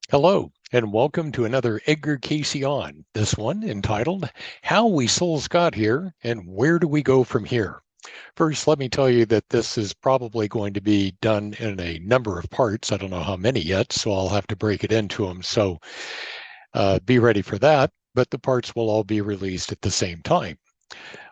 Hello, and welcome to another Edgar Cayce on. This one entitled How We Souls Got Here and Where Do We Go From Here? First, let me tell you that this is probably going to be done in a number of parts. I don't know how many yet, so I'll have to break it into them. So be ready for that, but the parts will all be released at the same time.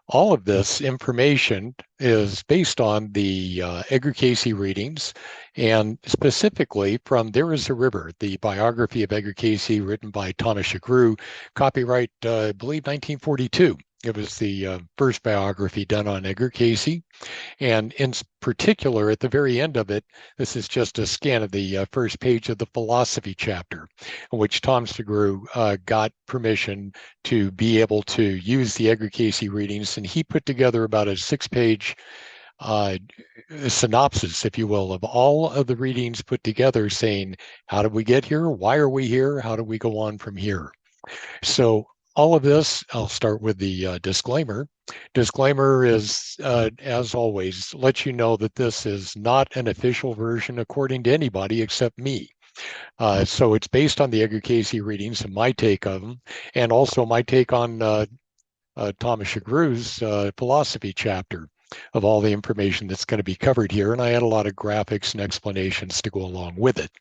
All of this information is based on the Edgar Cayce readings, and specifically from There Is a River, the biography of Edgar Cayce written by Thomas Schroeder, copyright, I believe, 1942. It was the first biography done on Edgar Cayce. And in particular, at the very end of it, this is just a scan of the first page of the philosophy chapter, in which Tom Segru got permission to be able to use the Edgar Cayce readings. And he put together about a 6-page uh, synopsis, if you will, of all of the readings put together, saying, how did we get here? Why are we here? How do we go on from here? So all of this, I'll start with the disclaimer. Disclaimer is, as always, let you know that this is not an official version according to anybody except me. So it's based on the Edgar Cayce readings and my take of them, and also my take on Thomas Shagru's philosophy chapter of all the information that's going to be covered here. And I had a lot of graphics and explanations to go along with it.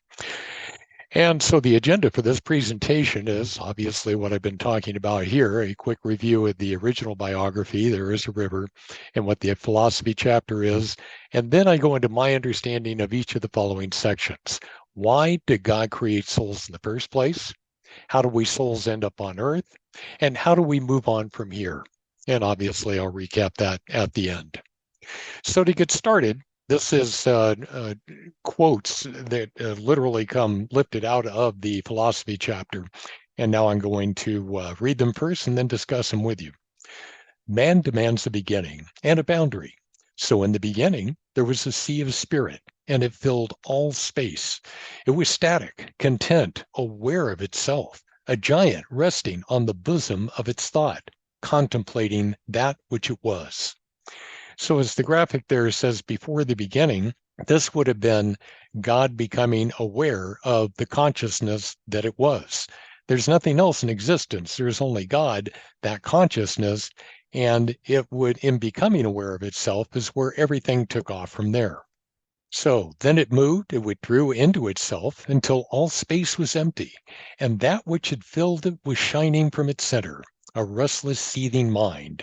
And so the agenda for this presentation is obviously what I've been talking about here, a quick review of the original biography, There Is a River, and what the philosophy chapter is. And then I go into my understanding of each of the following sections. Why did God create souls in the first place? How do we souls end up on earth? And how do we move on from here? And obviously, I'll recap that at the end. So to get started, this is quotes that literally come lifted out of the philosophy chapter. And now I'm going to read them first and then discuss them with you. Man demands a beginning and a boundary. So in the beginning, there was a sea of spirit, and it filled all space. It was static, content, aware of itself, a giant resting on the bosom of its thought, contemplating that which it was. So as the graphic there says, before the beginning, this would have been God becoming aware of the consciousness that it was. There's nothing else in existence. There's only God, that consciousness, and it would, in becoming aware of itself, is where everything took off from there. So then it moved, it withdrew into itself until all space was empty, and that which had filled it was shining from its center, a restless, seething mind.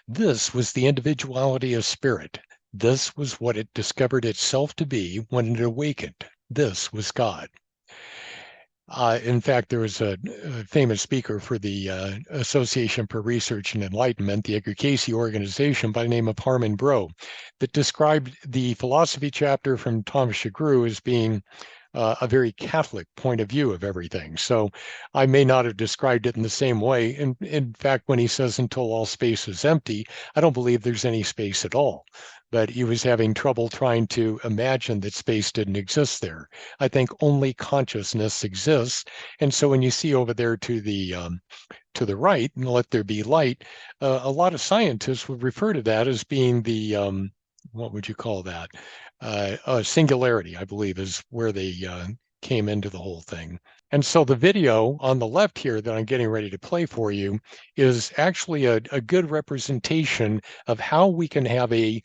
This was the individuality of spirit. This was what it discovered itself to be when it awakened. This was God. In fact, there was a famous speaker for the Association for Research and Enlightenment, the Edgar Cayce organization, by the name of Harmon Brough, that described the philosophy chapter from Thomas Shagru as being a very Catholic point of view of everything. So I may not have described it in the same way. And in fact, when he says until all space is empty, I don't believe there's any space at all. But he was having trouble trying to imagine that space didn't exist there. I think only consciousness exists. And so when you see over there to the right, and let there be light, a lot of scientists would refer to that as being the what would you call that? Singularity, I believe, is where they came into the whole thing. And so the video on the left here that I'm getting ready to play for you is actually a good representation of how we can have a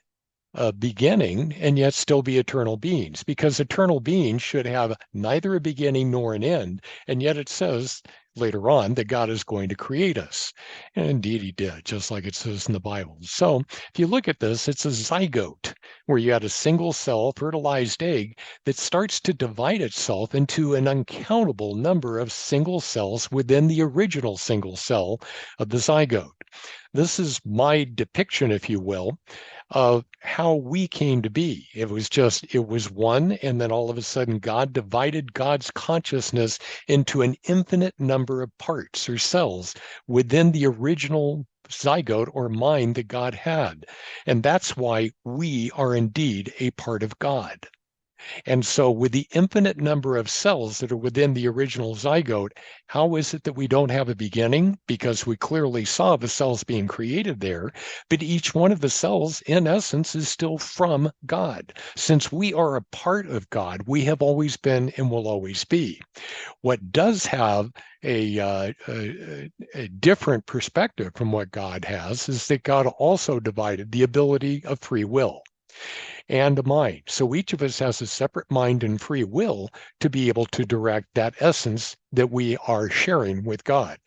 beginning and yet still be eternal beings, because eternal beings should have neither a beginning nor an end. And yet it says later on that God is going to create us. And indeed he did, just like it says in the Bible. So if you look at this, it's a zygote where you had a single cell fertilized egg that starts to divide itself into an uncountable number of single cells within the original single cell of the zygote. This is my depiction, if you will, of how we came to be. It was one, and then all of a sudden God divided God's consciousness into an infinite number of parts or cells within the original zygote or mind that God had. And that's why we are indeed a part of God. And so with the infinite number of cells that are within the original zygote, how is it that we don't have a beginning? Because we clearly saw the cells being created there, but each one of the cells, in essence, is still from God. Since we are a part of God, we have always been and will always be. What does have a different perspective from what God has is that God also divided the ability of free will and a mind. So each of us has a separate mind and free will to be able to direct that essence that we are sharing with God.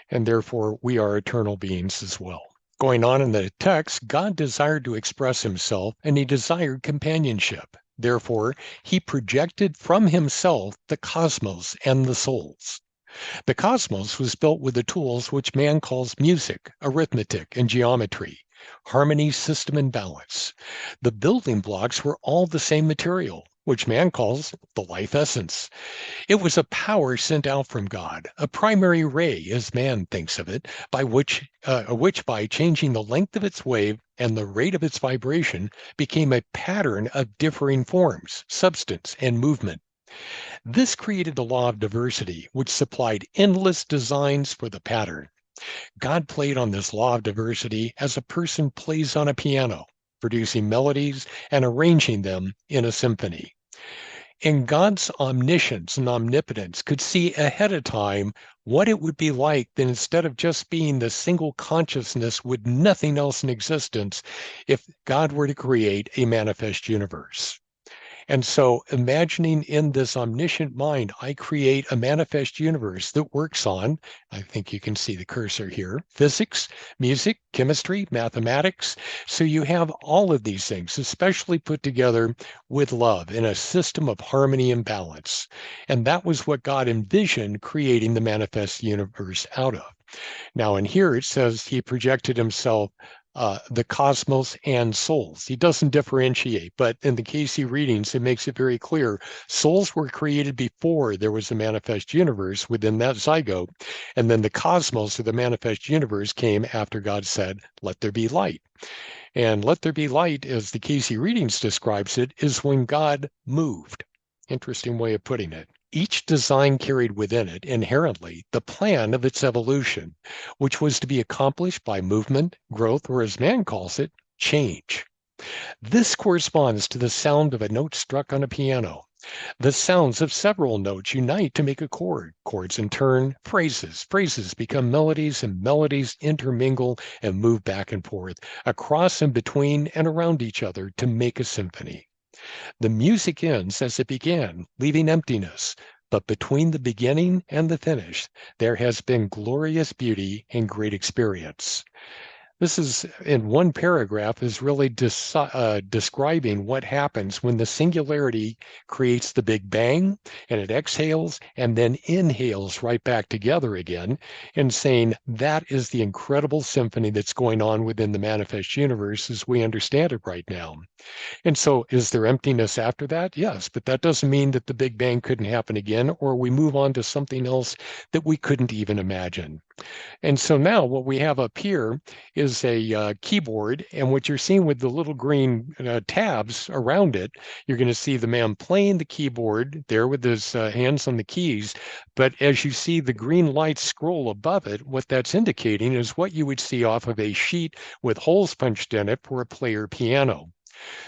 And therefore, we are eternal beings as well. Going on in the text, God desired to express himself and he desired companionship. Therefore, he projected from himself the cosmos and the souls. The cosmos was built with the tools which man calls music, arithmetic, and geometry, harmony, system, and balance. The building blocks were all the same material, which man calls the life essence. It was a power sent out from God, a primary ray, as man thinks of it, by which by changing the length of its wave and the rate of its vibration became a pattern of differing forms, substance, and movement. This created the law of diversity, which supplied endless designs for the pattern. God played on this law of diversity as a person plays on a piano, producing melodies and arranging them in a symphony. And God's omniscience and omnipotence could see ahead of time what it would be like that instead of just being the single consciousness with nothing else in existence, if God were to create a manifest universe. And so, imagining in this omniscient mind, I create a manifest universe that works on, I think you can see the cursor here, physics, music, chemistry, mathematics. So you have all of these things, especially put together with love in a system of harmony and balance. And that was what God envisioned creating the manifest universe out of. Now, in here it says he projected himself, the cosmos and souls. He doesn't differentiate, but in the Cayce readings, it makes it very clear. Souls were created before there was a manifest universe within that zygote. And then the cosmos or the manifest universe came after God said, let there be light. And let there be light, as the Cayce readings describes it, is when God moved. Interesting way of putting it. Each design carried within it inherently the plan of its evolution, which was to be accomplished by movement, growth, or as man calls it, change. This corresponds to the sound of a note struck on a piano. The sounds of several notes unite to make a chord. Chords in turn, phrases. Phrases become melodies, and melodies intermingle and move back and forth, across and between and around each other to make a symphony. The music ends as it began, leaving emptiness. But between the beginning and the finish, there has been glorious beauty and great experience. This is in one paragraph is really describing what happens when the singularity creates the Big Bang and it exhales and then inhales right back together again, and saying that is the incredible symphony that's going on within the manifest universe as we understand it right now. And so, is there emptiness after that? Yes, but that doesn't mean that the Big Bang couldn't happen again, or we move on to something else that we couldn't even imagine. And so now what we have up here is a keyboard, and what you're seeing with the little green tabs around it, you're going to see the man playing the keyboard there with his hands on the keys. But as you see the green lights scroll above it, what that's indicating is what you would see off of a sheet with holes punched in it for a player piano.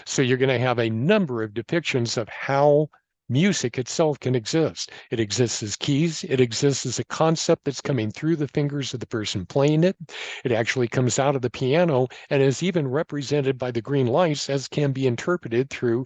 So you're going to have a number of depictions of how music itself can exist. It exists as keys. It exists as a concept that's coming through the fingers of the person playing it. It actually comes out of the piano and is even represented by the green lights as can be interpreted through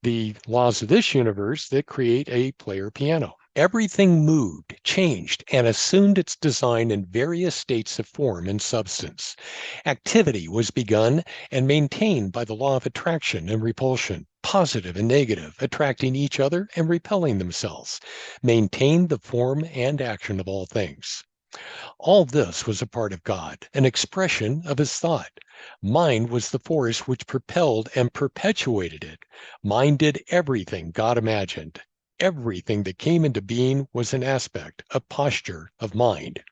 the laws of this universe that create a player piano. Everything moved, changed, and assumed its design in various states of form and substance. Activity was begun and maintained by the law of attraction and repulsion, positive and negative, attracting each other and repelling themselves, maintained the form and action of all things. All this was a part of God, an expression of his thought. Mind was the force which propelled and perpetuated it. Mind did everything God imagined. everything that came into being was an aspect, a posture of mind.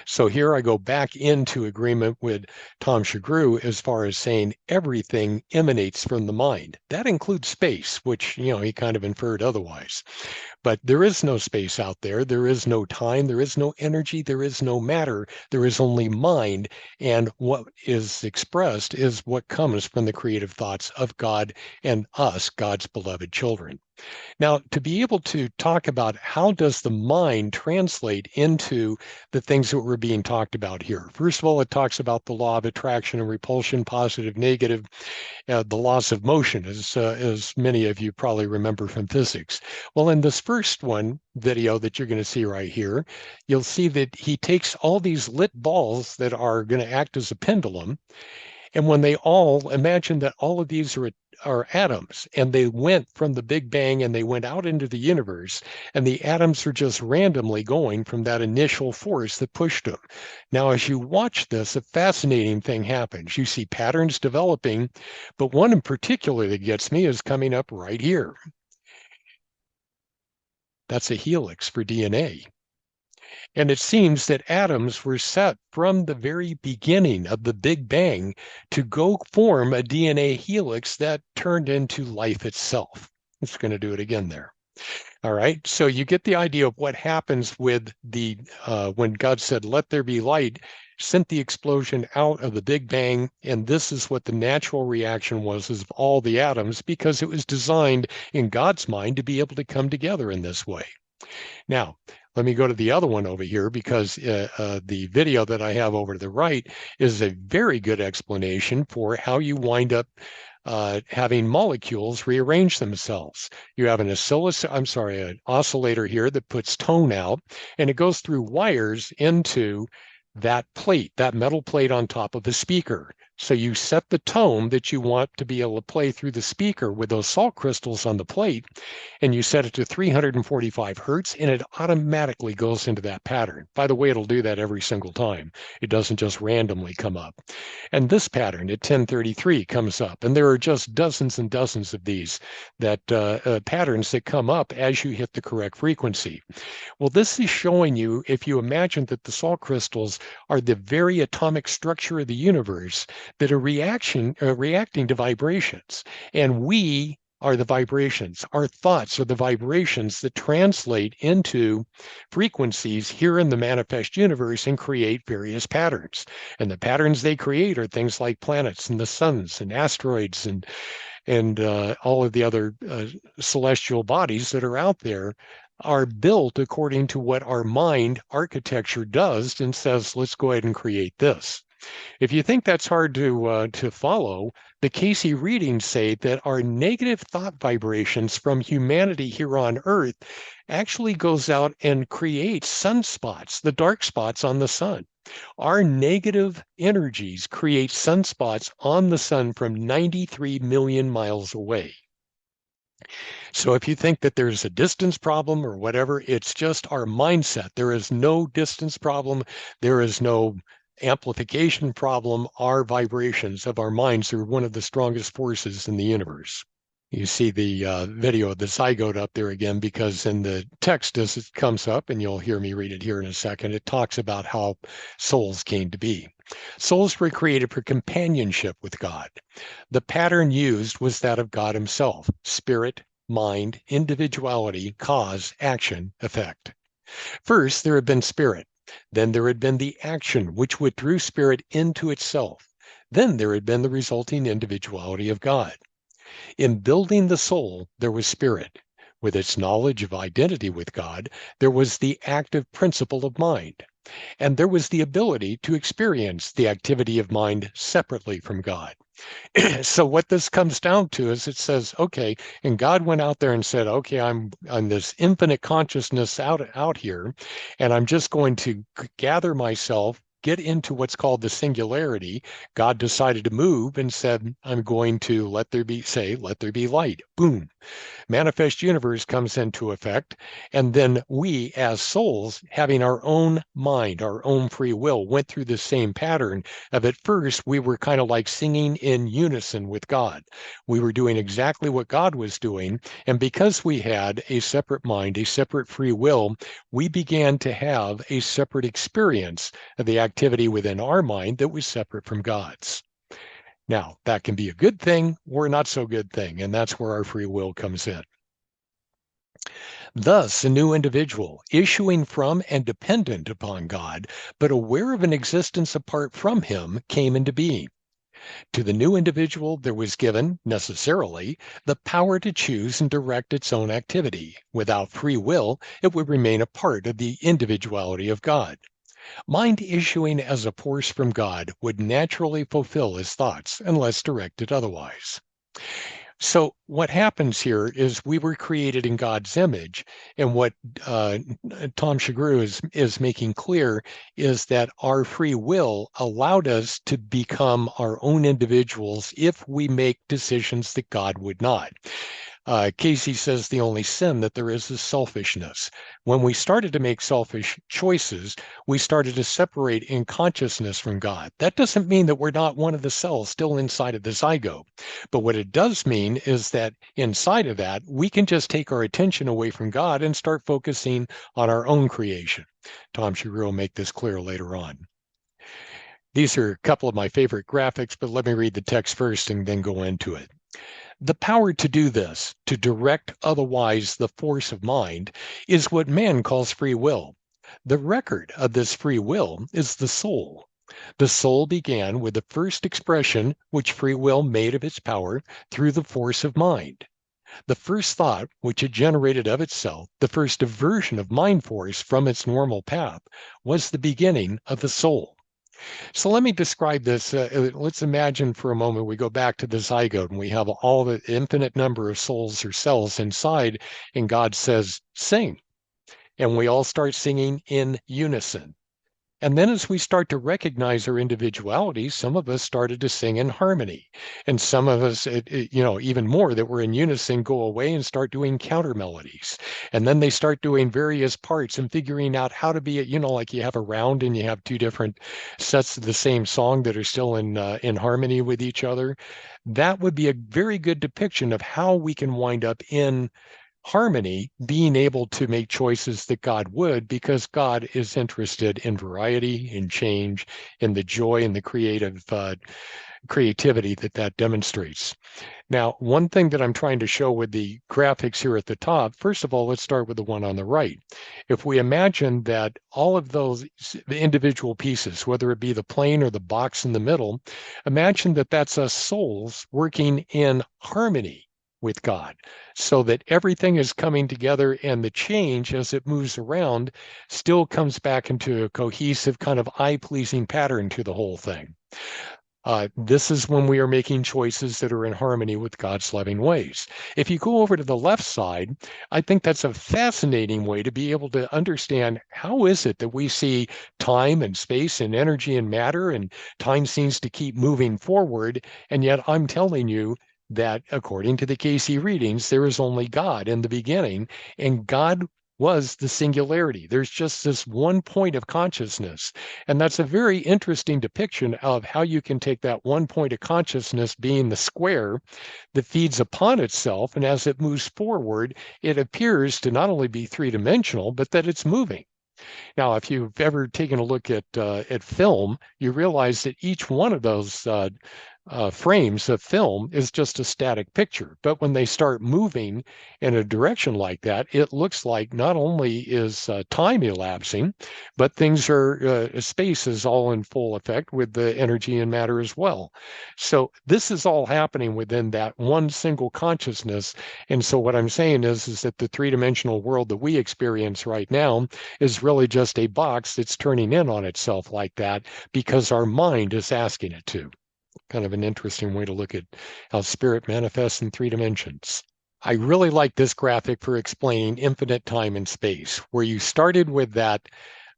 So here I go back into agreement with Tom Shagru as far as saying everything emanates from the mind. That includes space, which, he kind of inferred otherwise. But there is no space out there. There is no time. There is no energy. There is no matter. There is only mind. And what is expressed is what comes from the creative thoughts of God and us, God's beloved children. Now, to be able to talk about how does the mind translate into the things that were being talked about here. First of all, it talks about the law of attraction and repulsion, positive, negative, the laws of motion, as many of you probably remember from physics. Well, in this first video that you're going to see right here, you'll see that he takes all these lit balls that are going to act as a pendulum, and when they all imagine that all of these are atoms, and they went from the Big Bang and they went out into the universe, and the atoms are just randomly going from that initial force that pushed them. Now, as you watch this, a fascinating thing happens. You see patterns developing, but one in particular that gets me is coming up right here. That's a helix for DNA. And it seems that atoms were set from the very beginning of the Big Bang to go form a DNA helix that turned into life itself. It's going to do it again there. All right. So you get the idea of what happens with when God said, let there be light, sent the explosion out of the Big Bang. And this is what the natural reaction was of all the atoms, because it was designed in God's mind to be able to come together in this way. Now, let me go to the other one over here, because the video that I have over to the right is a very good explanation for how you wind up having molecules rearrange themselves. You have an oscillator here that puts tone out, and it goes through wires into that plate, that metal plate on top of the speaker. So you set the tone that you want to be able to play through the speaker with those salt crystals on the plate, and you set it to 345 hertz, and it automatically goes into that pattern. By the way, it'll do that every single time. It doesn't just randomly come up. And this pattern at 1033 comes up, and there are just dozens and dozens of these patterns that come up as you hit the correct frequency. Well, this is showing you, if you imagine that the salt crystals are the very atomic structure of the universe that are reacting to vibrations, and we are the vibrations. Our thoughts are the vibrations that translate into frequencies here in the manifest universe and create various patterns. And the patterns they create are things like planets and the suns and asteroids and all of the other celestial bodies that are out there are built according to what our mind architecture does and says, let's go ahead and create this. If you think that's hard to follow, the Cayce readings say that our negative thought vibrations from humanity here on Earth actually goes out and creates sunspots, the dark spots on the sun. Our negative energies create sunspots on the sun from 93 million miles away. So if you think that there's a distance problem or whatever, it's just our mindset. There is no distance problem. There is no amplification problem. Our vibrations of our minds are one of the strongest forces in the universe. You see the video of the zygote up there again, because in the text as it comes up, and you'll hear me read it here in a second, it talks about how souls came to be. Souls were created for companionship with God. The pattern used was that of God himself: spirit, mind, individuality, cause, action, effect. First, there had been spirit. Then there had been the action, which withdrew spirit into itself. Then there had been the resulting individuality of God. In building the soul, there was spirit. With its knowledge of identity with God, there was the active principle of mind. And there was the ability to experience the activity of mind separately from God. So what this comes down to is it says, okay, and God went out there and said, okay, I'm this infinite consciousness out here, and I'm just going to gather myself get into what's called the singularity, God decided to move and said, I'm going to let there be, let there be light. Boom. Manifest universe comes into effect. And then we, as souls, having our own mind, our own free will, went through the same pattern of at first we were kind of like singing in unison with God. We were doing exactly what God was doing. And because we had a separate mind, a separate free will, we began to have a separate experience of the activity within our mind that was separate from God's. Now, that can be a good thing or not so good thing, and that's where our free will comes in. Thus, a new individual, issuing from and dependent upon God, but aware of an existence apart from him, came into being. To the new individual, there was given, necessarily, the power to choose and direct its own activity. Without free will, it would remain a part of the individuality of God. Mind issuing as a force from God would naturally fulfill his thoughts unless directed otherwise. So, what happens here is we were created in God's image, and what Tom Schroeder is making clear is that our free will allowed us to become our own individuals if we make decisions that God would not. Cayce says the only sin that there is selfishness. When we started to make selfish choices, we started to separate in consciousness from God. That doesn't mean that we're not one of the cells still inside of the zygote. But what it does mean is that inside of that, we can just take our attention away from God and start focusing on our own creation. Tom Schroeder will make this clear later on. These are a couple of my favorite graphics, but let me read the text first and then go into it. The power to do this, to direct otherwise the force of mind, is what man calls free will. The record of this free will is the soul. The soul began with the first expression which free will made of its power through the force of mind. The first thought which it generated of itself, the first diversion of mind force from its normal path, was the beginning of the soul. So let me describe this. Let's imagine for a moment we go back to the zygote and we have all the infinite number of souls or cells inside, and God says, sing. And we all start singing in unison. And then as we start to recognize our individuality, some of us started to sing in harmony. And some of us, even more that were in unison, go away and start doing counter melodies. And then they start doing various parts and figuring out how to be, like you have a round and you have two different sets of the same song that are still in harmony with each other. That would be a very good depiction of how we can wind up in harmony, being able to make choices that God would, because God is interested in variety, in change, in the joy and the creativity that demonstrates. Now, one thing that I'm trying to show with the graphics here at the top, first of all, let's start with the one on the right. If we imagine that all of those the individual pieces, whether it be the plane or the box in the middle, imagine that that's us souls working in harmony with God, so that everything is coming together and the change as it moves around still comes back into a cohesive kind of eye-pleasing pattern to the whole thing. This is when we are making choices that are in harmony with God's loving ways. If you go over to the left side, I think that's a fascinating way to be able to understand how is it that we see time and space and energy and matter, and time seems to keep moving forward, and yet I'm telling you that according to the Cayce readings, there is only God in the beginning, and God was the singularity. There's just this one point of consciousness. And that's a very interesting depiction of how you can take that one point of consciousness being the square that feeds upon itself. And as it moves forward, it appears to not only be three-dimensional, but that it's moving. Now, if you've ever taken a look at film, you realize that each one of those frames of film is just a static picture. But when they start moving in a direction like that, it looks like not only is time elapsing, but things are, space is all in full effect with the energy and matter as well. So this is all happening within that one single consciousness. And so what I'm saying is that the three-dimensional world that we experience right now is really just a box that's turning in on itself like that because our mind is asking it to. Kind of an interesting way to look at how spirit manifests in three dimensions. I really like this graphic for explaining infinite time and space, where you started with that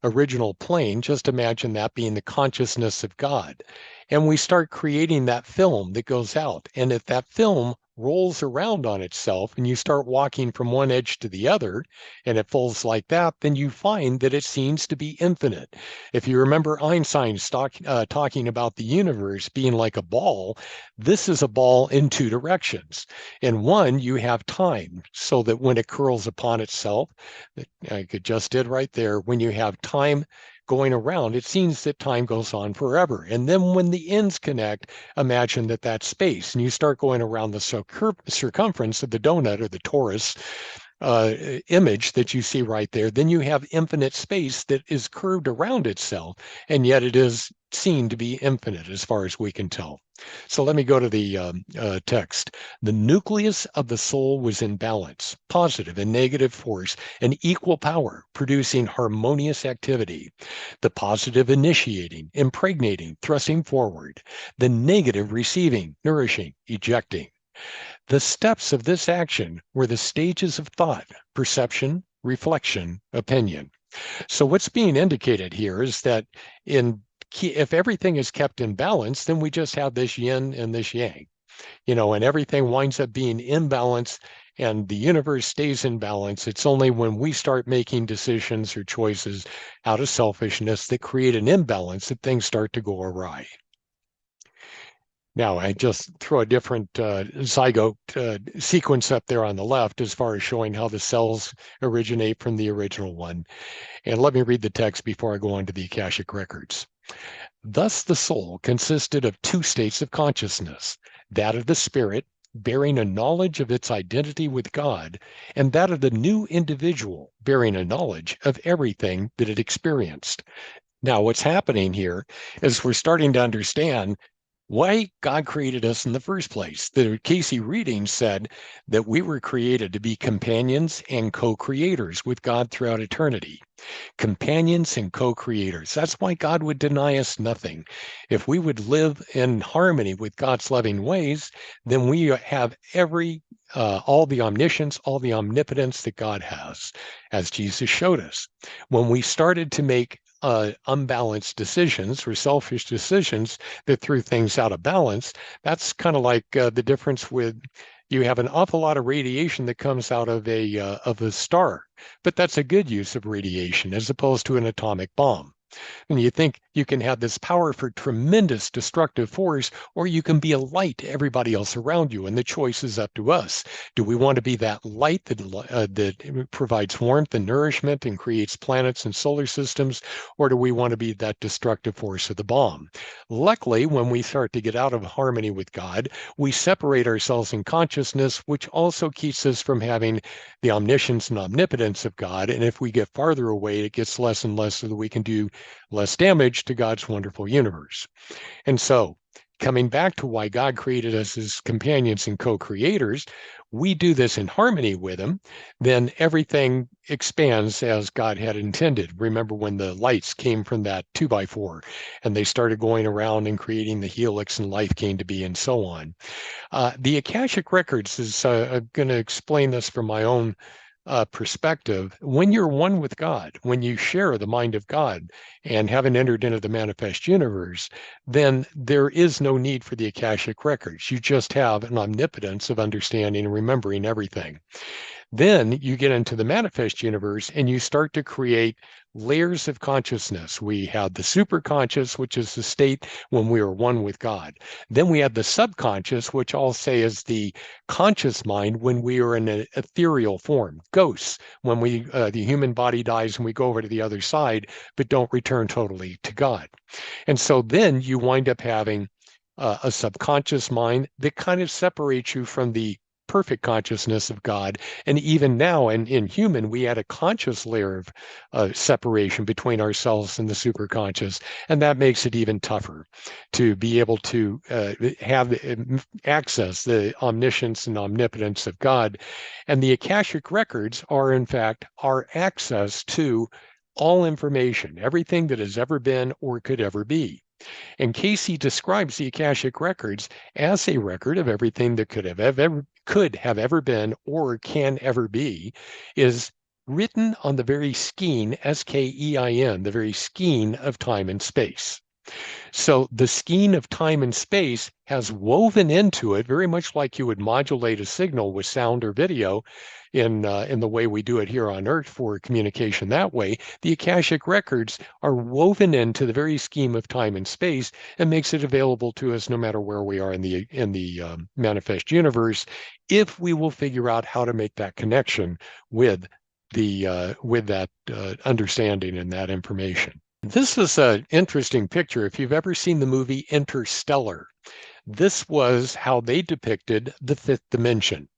original plane, just imagine that being the consciousness of God. And we start creating that film that goes out. And if that film rolls around on itself and you start walking from one edge to the other and it folds like that, then you find that it seems to be infinite. If you remember Einstein's talking about the universe being like a ball, this is a ball in two directions. In one, you have time, so that when it curls upon itself, like it just did right there, when you have time going around, it seems that time goes on forever. And then when the ends connect, imagine that that's space. And you start going around the circumference of the donut or the torus uh, image that you see right there, then you have infinite space that is curved around itself, and yet it is seen to be infinite as far as we can tell. So let me go to the text. The nucleus of the soul was in balance, positive and negative force, and equal power, producing harmonious activity. The positive initiating, impregnating, thrusting forward. The negative receiving, nourishing, ejecting. The steps of this action were the stages of thought, perception, reflection, opinion. So what's being indicated here is that if everything is kept in balance, then we just have this yin and this yang, and everything winds up being in balance and the universe stays in balance. It's only when we start making decisions or choices out of selfishness that create an imbalance that things start to go awry. Now, I just throw a different zygote sequence up there on the left as far as showing how the cells originate from the original one. And let me read the text before I go on to the Akashic records. Thus, the soul consisted of two states of consciousness, that of the spirit, bearing a knowledge of its identity with God, and that of the new individual, bearing a knowledge of everything that it experienced. Now, what's happening here is we're starting to understand why God created us in the first place. The Cayce reading said that we were created to be companions and co-creators with God throughout eternity. Companions and co-creators. That's why God would deny us nothing. If we would live in harmony with God's loving ways, then we have all the omniscience, all the omnipotence that God has, as Jesus showed us. When we started to make unbalanced decisions or selfish decisions that threw things out of balance, that's kind of like the difference with you have an awful lot of radiation that comes out of a star, but that's a good use of radiation as opposed to an atomic bomb. And you think you can have this power for tremendous destructive force, or you can be a light to everybody else around you, and the choice is up to us. Do we want to be that light that provides warmth and nourishment and creates planets and solar systems, or do we want to be that destructive force of the bomb? Luckily, when we start to get out of harmony with God, we separate ourselves in consciousness, which also keeps us from having the omniscience and omnipotence of God. And if we get farther away, it gets less and less so that we can do less damage to God's wonderful universe. And so, coming back to why God created us as companions and co-creators, we do this in harmony with Him, then everything expands as God had intended. Remember when the lights came from that 2x4 and they started going around and creating the helix and life came to be and so on. The Akashic Records is going to explain this from my own perspective. When you're one with God, when you share the mind of God and haven't entered into the manifest universe, then there is no need for the Akashic records. You just have an omnipotence of understanding and remembering everything. Then you get into the manifest universe and you start to create layers of consciousness. We have the superconscious, which is the state when we are one with God. Then we have the subconscious, which I'll say is the conscious mind when we are in an ethereal form, ghosts, when the human body dies and we go over to the other side, but don't return totally to God. And so then you wind up having a subconscious mind that kind of separates you from the perfect consciousness of God. And even now, in human, we add a conscious layer of separation between ourselves and the superconscious. And that makes it even tougher to be able to have access the omniscience and omnipotence of God. And the Akashic records are, in fact, our access to all information, everything that has ever been or could ever be. And Cayce describes the Akashic records as a record of everything that could have ever been or can ever be, is written on the very skein, S-K-E-I-N, the very skein of time and space. So the skein of time and space has woven into it, very much like you would modulate a signal with sound or video in the way we do it here on Earth for communication that way. The Akashic records are woven into the very scheme of time and space and makes it available to us no matter where we are in the manifest universe, if we will figure out how to make that connection with that understanding and that information. This is an interesting picture. If you've ever seen the movie Interstellar, this was how they depicted the fifth dimension.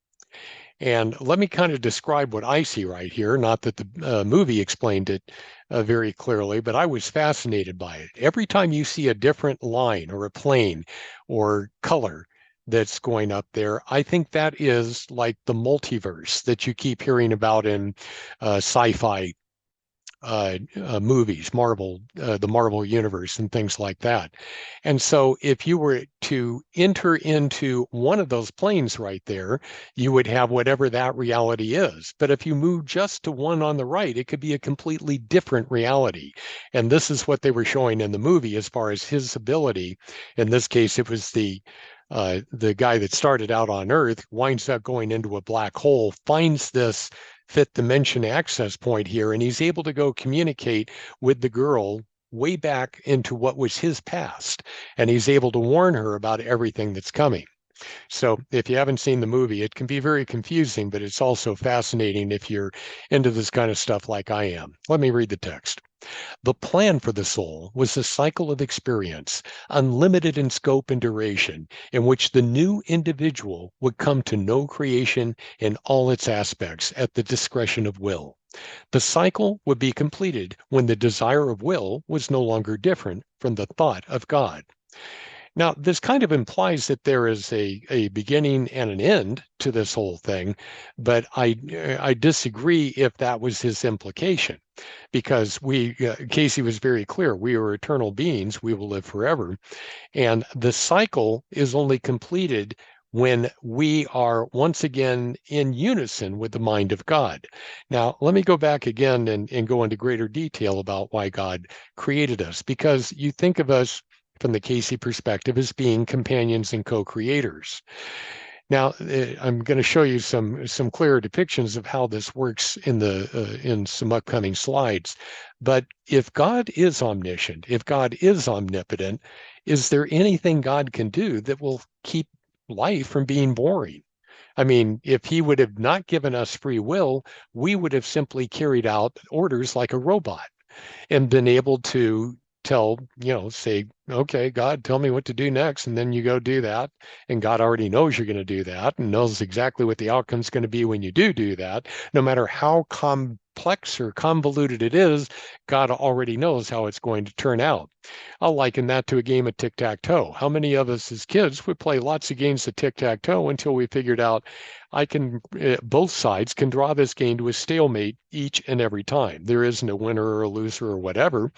And let me kind of describe what I see right here. Not that the movie explained it very clearly, but I was fascinated by it. Every time you see a different line or a plane or color that's going up there, I think that is like the multiverse that you keep hearing about in sci-fi movies, the Marvel universe, and things like that. And so, if you were to enter into one of those planes right there, you would have whatever that reality is. But if you move just to one on the right, it could be a completely different reality. And this is what they were showing in the movie as far as his ability. In this case, it was the guy that started out on Earth, winds up going into a black hole, finds this fifth dimension access point here, and he's able to go communicate with the girl way back into what was his past, and he's able to warn her about everything that's coming. So if you haven't seen the movie, it can be very confusing, but it's also fascinating if you're into this kind of stuff like I am. Let me read the text. The plan for the soul was a cycle of experience, unlimited in scope and duration, in which the new individual would come to know creation in all its aspects at the discretion of will. The cycle would be completed when the desire of will was no longer different from the thought of God. Now, this kind of implies that there is a beginning and an end to this whole thing, but I disagree if that was his implication, because Cayce was very clear, we are eternal beings, we will live forever, and the cycle is only completed when we are once again in unison with the mind of God. Now, let me go back again and go into greater detail about why God created us, because you think of us from the Cayce perspective as being companions and co-creators. Now, I'm going to show you some clearer depictions of how this works in some upcoming slides. But if God is omniscient, if God is omnipotent, is there anything God can do that will keep life from being boring? I mean, if he would have not given us free will, we would have simply carried out orders like a robot and been able to say, okay, God, tell me what to do next. And then you go do that. And God already knows you're going to do that and knows exactly what the outcome is going to be when you do that. No matter how complex or convoluted it is, God already knows how it's going to turn out. I'll liken that to a game of tic-tac-toe. How many of us as kids would play lots of games of tic-tac-toe until we figured out both sides can draw this game to a stalemate each and every time. There isn't a winner or a loser or whatever.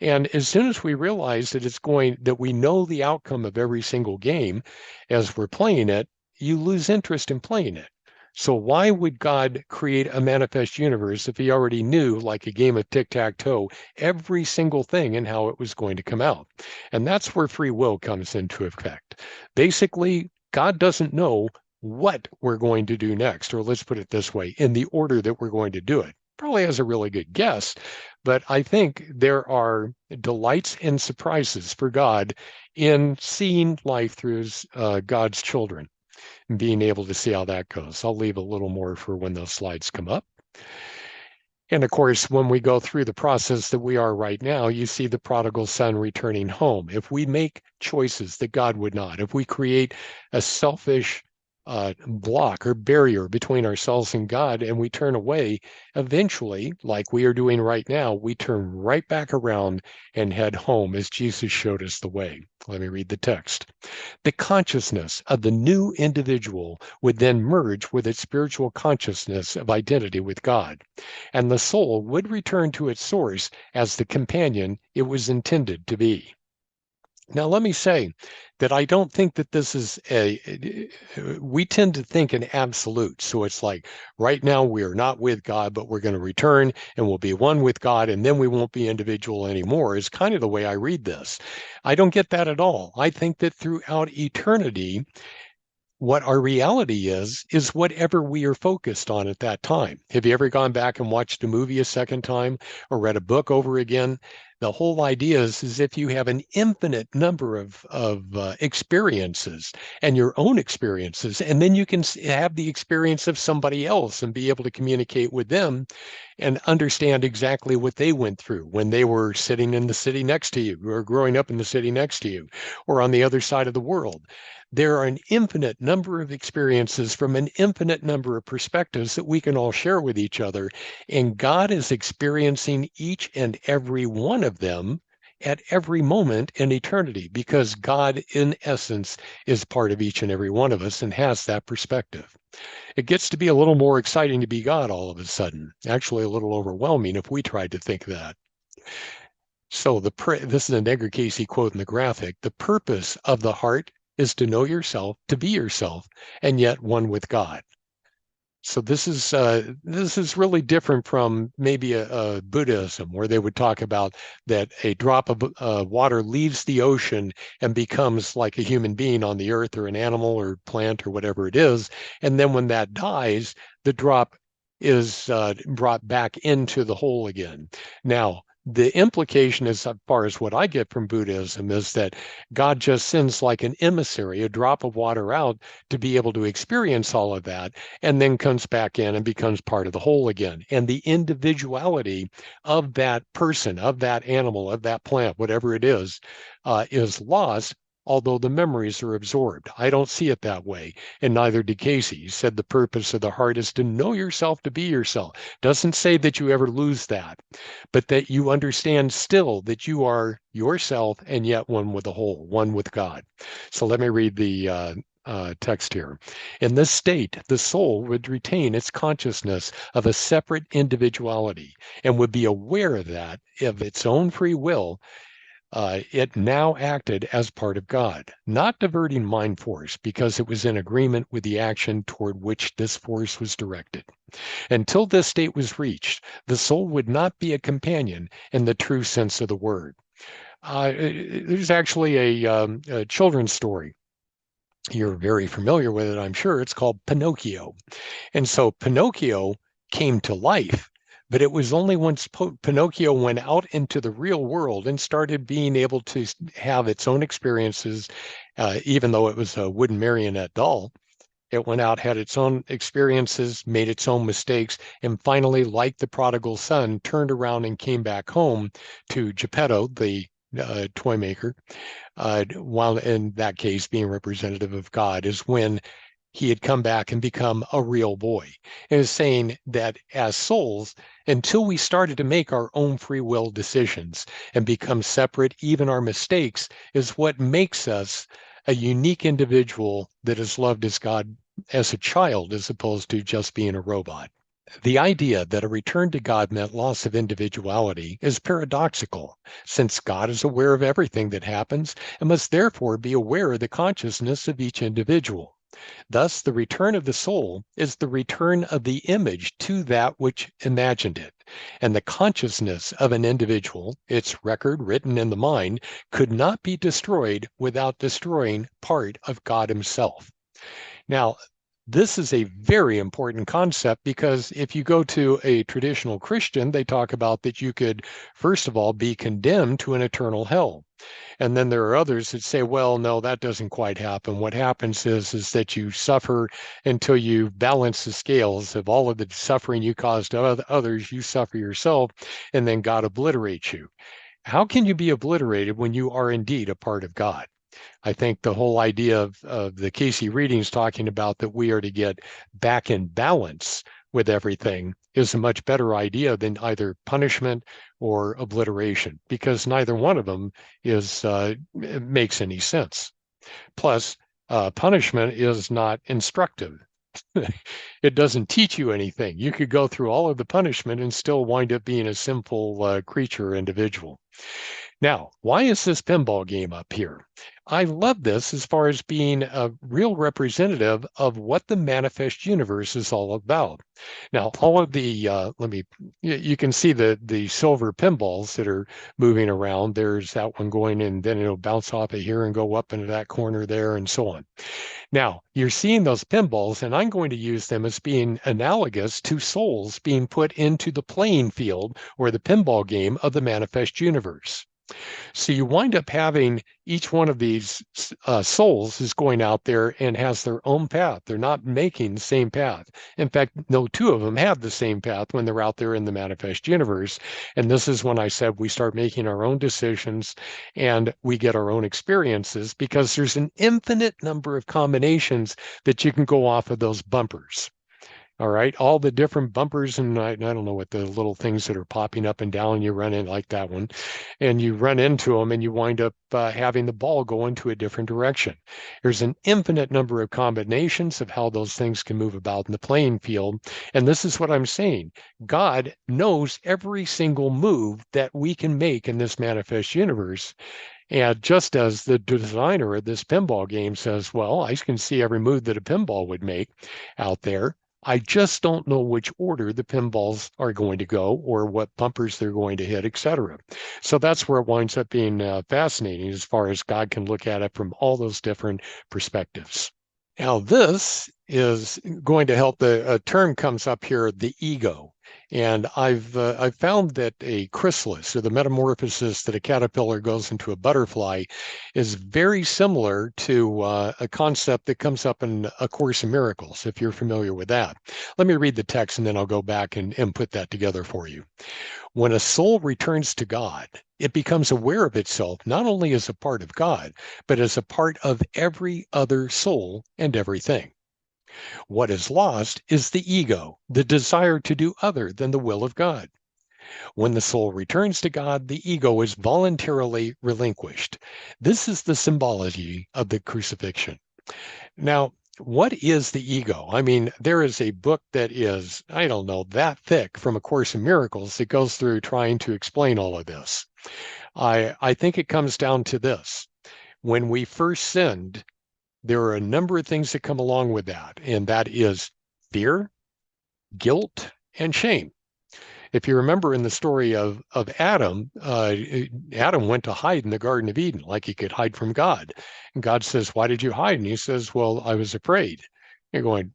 And as soon as we realize that we know the outcome of every single game as we're playing it, you lose interest in playing it. So why would God create a manifest universe if he already knew, like a game of tic-tac-toe, every single thing and how it was going to come out? And that's where free will comes into effect. Basically, God doesn't know what we're going to do next, or let's put it this way, in the order that we're going to do it. Probably has a really good guess, but I think there are delights and surprises for God in seeing life through God's children and being able to see how that goes. I'll leave a little more for when those slides come up. And of course, when we go through the process that we are right now, you see the prodigal son returning home. If we make choices that God would not, if we create a selfish block or barrier between ourselves and God and we turn away, eventually, like we are doing right now, we turn right back around and head home as Jesus showed us the way. Let me read the text. The consciousness of the new individual would then merge with its spiritual consciousness of identity with God, and the soul would return to its source as the companion it was intended to be. Now, let me say that I don't think that this is we tend to think in absolutes. So it's like right now we are not with God, but we're going to return and we'll be one with God, and then we won't be individual anymore, is kind of the way I read this. I don't get that at all. I think that throughout eternity, what our reality is whatever we are focused on at that time. Have you ever gone back and watched a movie a second time or read a book over again? The whole idea is if you have an infinite number of experiences and your own experiences, and then you can have the experience of somebody else and be able to communicate with them and understand exactly what they went through when they were sitting in the city next to you or growing up in the city next to you or on the other side of the world. There are an infinite number of experiences from an infinite number of perspectives that we can all share with each other. And God is experiencing each and every one of them at every moment in eternity because God, in essence, is part of each and every one of us and has that perspective. It gets to be a little more exciting to be God all of a sudden, actually, a little overwhelming if we tried to think that. So this is an Edgar Cayce quote in the graphic. The purpose of the heart is to know yourself, to be yourself, and yet one with God. So this is really different from maybe a Buddhism, where they would talk about that a drop of water leaves the ocean and becomes like a human being on the earth, or an animal or plant or whatever it is, and then when that dies, the drop is brought back into the whole again. Now, the implication, as far as what I get from Buddhism, is that God just sends like an emissary, a drop of water out to be able to experience all of that, and then comes back in and becomes part of the whole again. And the individuality of that person, of that animal, of that plant, whatever it is lost, although the memories are absorbed. I don't see it that way, and neither did Cayce. He said the purpose of the heart is to know yourself, to be yourself. Doesn't say that you ever lose that, but that you understand still that you are yourself and yet one with the whole, one with God. So let me read the text here. In this state, the soul would retain its consciousness of a separate individuality and would be aware of that of its own free will. It now acted as part of God, not diverting mind force because it was in agreement with the action toward which this force was directed. Until this state was reached, the soul would not be a companion in the true sense of the word. There's actually a children's story. You're very familiar with it, I'm sure. It's called Pinocchio. And so Pinocchio came to life, but it was only once Pinocchio went out into the real world and started being able to have its own experiences, even though it was a wooden marionette doll. It went out, had its own experiences, made its own mistakes, and finally, like the prodigal son, turned around and came back home to Geppetto, the toy maker, while in that case being representative of God, is when he had come back and become a real boy. And is saying that as souls, until we started to make our own free will decisions and become separate, even our mistakes is what makes us a unique individual that is loved as God as a child, as opposed to just being a robot. The idea that a return to God meant loss of individuality is paradoxical, since God is aware of everything that happens and must therefore be aware of the consciousness of each individual. Thus, the return of the soul is the return of the image to that which imagined it. And the consciousness of an individual, its record written in the mind, could not be destroyed without destroying part of God himself. Now, this is a very important concept because if you go to a traditional Christian, they talk about that you could, first of all, be condemned to an eternal hell. And then there are others that say, well, no, that doesn't quite happen. What happens is that you suffer until you balance the scales of all of the suffering you caused to others, you suffer yourself, and then God obliterates you. How can you be obliterated when you are indeed a part of God? I think the whole idea of the Cayce readings talking about that we are to get back in balance with everything is a much better idea than either punishment or obliteration, because neither one of them is makes any sense. Plus, punishment is not instructive. It doesn't teach you anything. You could go through all of the punishment and still wind up being a sinful creature or individual. Now, why is this pinball game up here? I love this as far as being a real representative of what the manifest universe is all about. Now, all of the you can see the silver pinballs that are moving around. There's that one going, and then it'll bounce off of here and go up into that corner there, and so on. Now, you're seeing those pinballs, and I'm going to use them as being analogous to souls being put into the playing field or the pinball game of the manifest universe. So you wind up having each one of these souls is going out there and has their own path. They're not making the same path. In fact, no two of them have the same path when they're out there in the manifest universe. And this is when I said we start making our own decisions and we get our own experiences because there's an infinite number of combinations that you can go off of those bumpers. All right, all the different bumpers, and I don't know what the little things that are popping up and down. You run in like that one, and you run into them, and you wind up having the ball go into a different direction. There's an infinite number of combinations of how those things can move about in the playing field. And this is what I'm saying. God knows every single move that we can make in this manifest universe. And just as the designer of this pinball game says, well, I can see every move that a pinball would make out there. I just don't know which order the pinballs are going to go or what bumpers they're going to hit, etc. So that's where it winds up being fascinating as far as God can look at it from all those different perspectives. Now, this is going to help. A term comes up here, the ego. And I've found that a chrysalis, or the metamorphosis that a caterpillar goes into a butterfly, is very similar to a concept that comes up in A Course in Miracles, if you're familiar with that. Let me read the text and then I'll go back and put that together for you. When a soul returns to God, it becomes aware of itself not only as a part of God, but as a part of every other soul and everything. What is lost is the ego, the desire to do other than the will of God. When the soul returns to God, the ego is voluntarily relinquished. This is the symbology of the crucifixion. Now, what is the ego? I mean, there is a book that is, I don't know, that thick from A Course in Miracles that goes through trying to explain all of this. I think it comes down to this. When we first sinned, there are a number of things that come along with that, and that is fear, guilt, and shame. If you remember in the story of Adam, Adam went to hide in the Garden of Eden like he could hide from God. And God says, "Why did you hide?" And he says, "Well, I was afraid." You're going,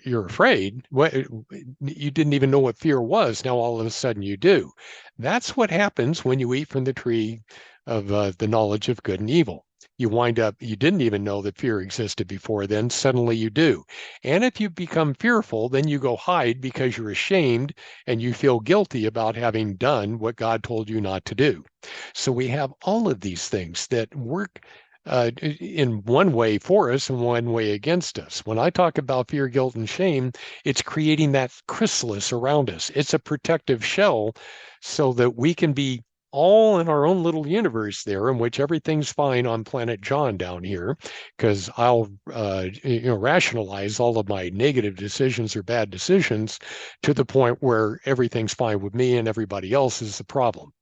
"You're afraid? What? You didn't even know what fear was. Now all of a sudden you do." That's what happens when you eat from the tree of the knowledge of good and evil. You wind up, you didn't even know that fear existed before then, suddenly you do. And if you become fearful, then you go hide because you're ashamed and you feel guilty about having done what God told you not to do. So we have all of these things that work in one way for us and one way against us. When I talk about fear, guilt, and shame, it's creating that chrysalis around us. It's a protective shell so that we can be all in our own little universe there in which everything's fine on planet John down here, because I'll rationalize all of my negative decisions or bad decisions to the point where everything's fine with me and everybody else is the problem.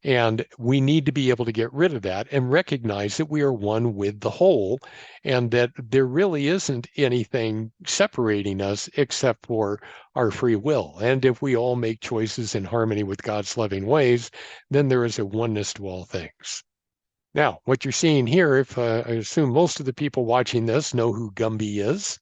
And we need to be able to get rid of that and recognize that we are one with the whole and that there really isn't anything separating us except for our free will. And if we all make choices in harmony with God's loving ways, then there is a oneness to all things. Now, what you're seeing here, if I assume most of the people watching this know who Gumby is,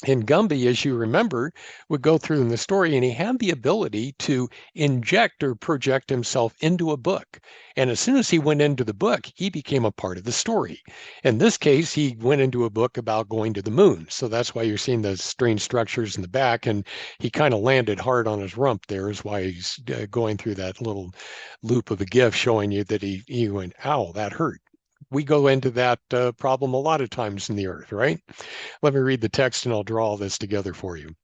and Gumby, as you remember, would go through in the story, and he had the ability to inject or project himself into a book. And as soon as he went into the book, he became a part of the story. In this case, he went into a book about going to the moon. So that's why you're seeing the strange structures in the back. And he kind of landed hard on his rump there, is why he's going through that little loop of a GIF showing you that he went, ow, that hurt. We go into that problem a lot of times in the earth, right? Let me read the text and I'll draw all this together for you.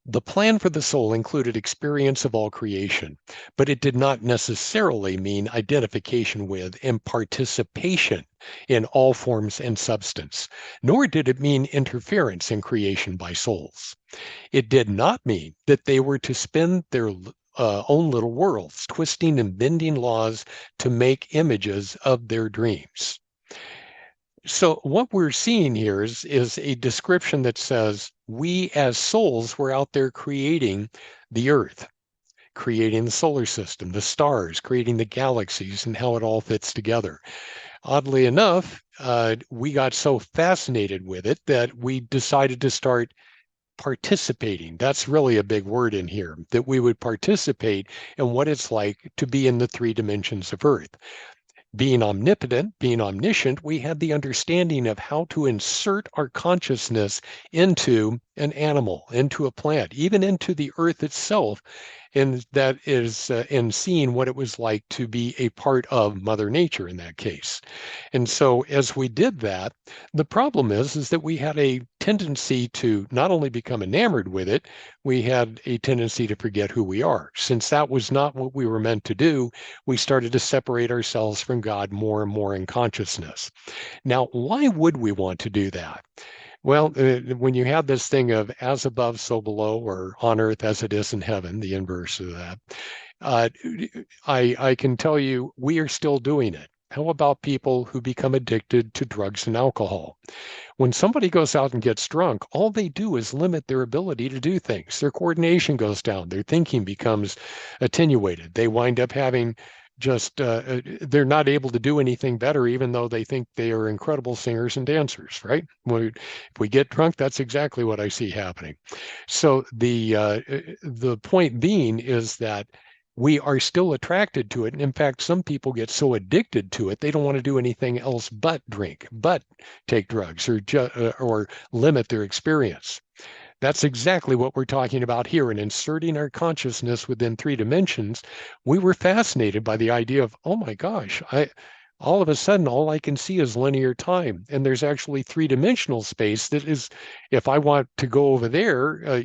The plan for the soul included experience of all creation, but it did not necessarily mean identification with and participation in all forms and substance, nor did it mean interference in creation by souls. It did not mean that they were to spin their own little worlds, twisting and bending laws to make images of their dreams. So what we're seeing here is a description that says we as souls were out there creating the earth, creating the solar system, the stars, creating the galaxies, and how it all fits together. Oddly enough, we got so fascinated with it that we decided to start participating. That's really a big word in here, that we would participate in what it's like to be in the three dimensions of Earth. Being omnipotent, being omniscient, we had the understanding of how to insert our consciousness into an animal, into a plant, even into the earth itself. And that is in seeing what it was like to be a part of Mother Nature in that case. And so as we did that, the problem is that we had a tendency to not only become enamored with it, we had a tendency to forget who we are. Since that was not what we were meant to do, we started to separate ourselves from God more and more in consciousness. Now, why would we want to do that? Well, when you have this thing of as above, so below, or on earth as it is in heaven, the inverse of that, uh, I can tell you we are still doing it. How about people who become addicted to drugs and alcohol? When somebody goes out and gets drunk, all they do is limit their ability to do things. Their coordination goes down, their thinking becomes attenuated. They wind up having just, they're not able to do anything better, even though they think they are incredible singers and dancers, right? If we get drunk, that's exactly what I see happening. So the point being is that we are still attracted to it. And in fact, some people get so addicted to it, they don't want to do anything else but drink, but take drugs or limit their experience. That's exactly what we're talking about here. In inserting our consciousness within three dimensions, we were fascinated by the idea of, oh my gosh, all of a sudden, all I can see is linear time. And there's actually three-dimensional space that is, if I want to go over there,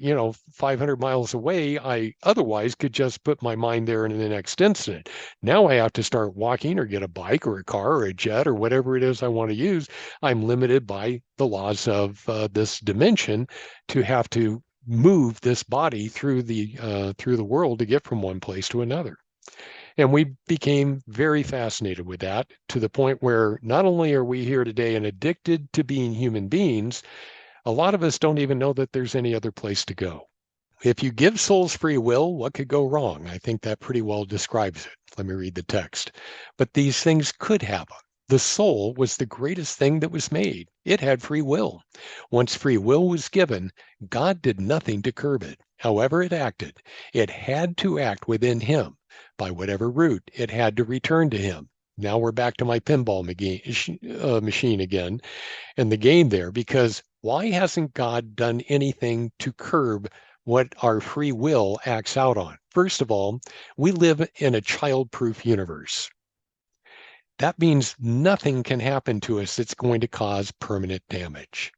500 miles away, I otherwise could just put my mind there in the next instant. Now I have to start walking or get a bike or a car or a jet or whatever it is I want to use. I'm limited by the laws of this dimension to have to move this body through the world to get from one place to another. And we became very fascinated with that to the point where not only are we here today and addicted to being human beings, a lot of us don't even know that there's any other place to go. If you give souls free will, what could go wrong? I think that pretty well describes it. Let me read the text. But these things could happen. The soul was the greatest thing that was made. It had free will. Once free will was given, God did nothing to curb it. However it acted, it had to act within him. By whatever route, it had to return to him. Now we're back to my pinball machine again and the game there, because why hasn't God done anything to curb what our free will acts out on? First of all, we live in a child-proof universe. That means nothing can happen to us that's going to cause permanent damage.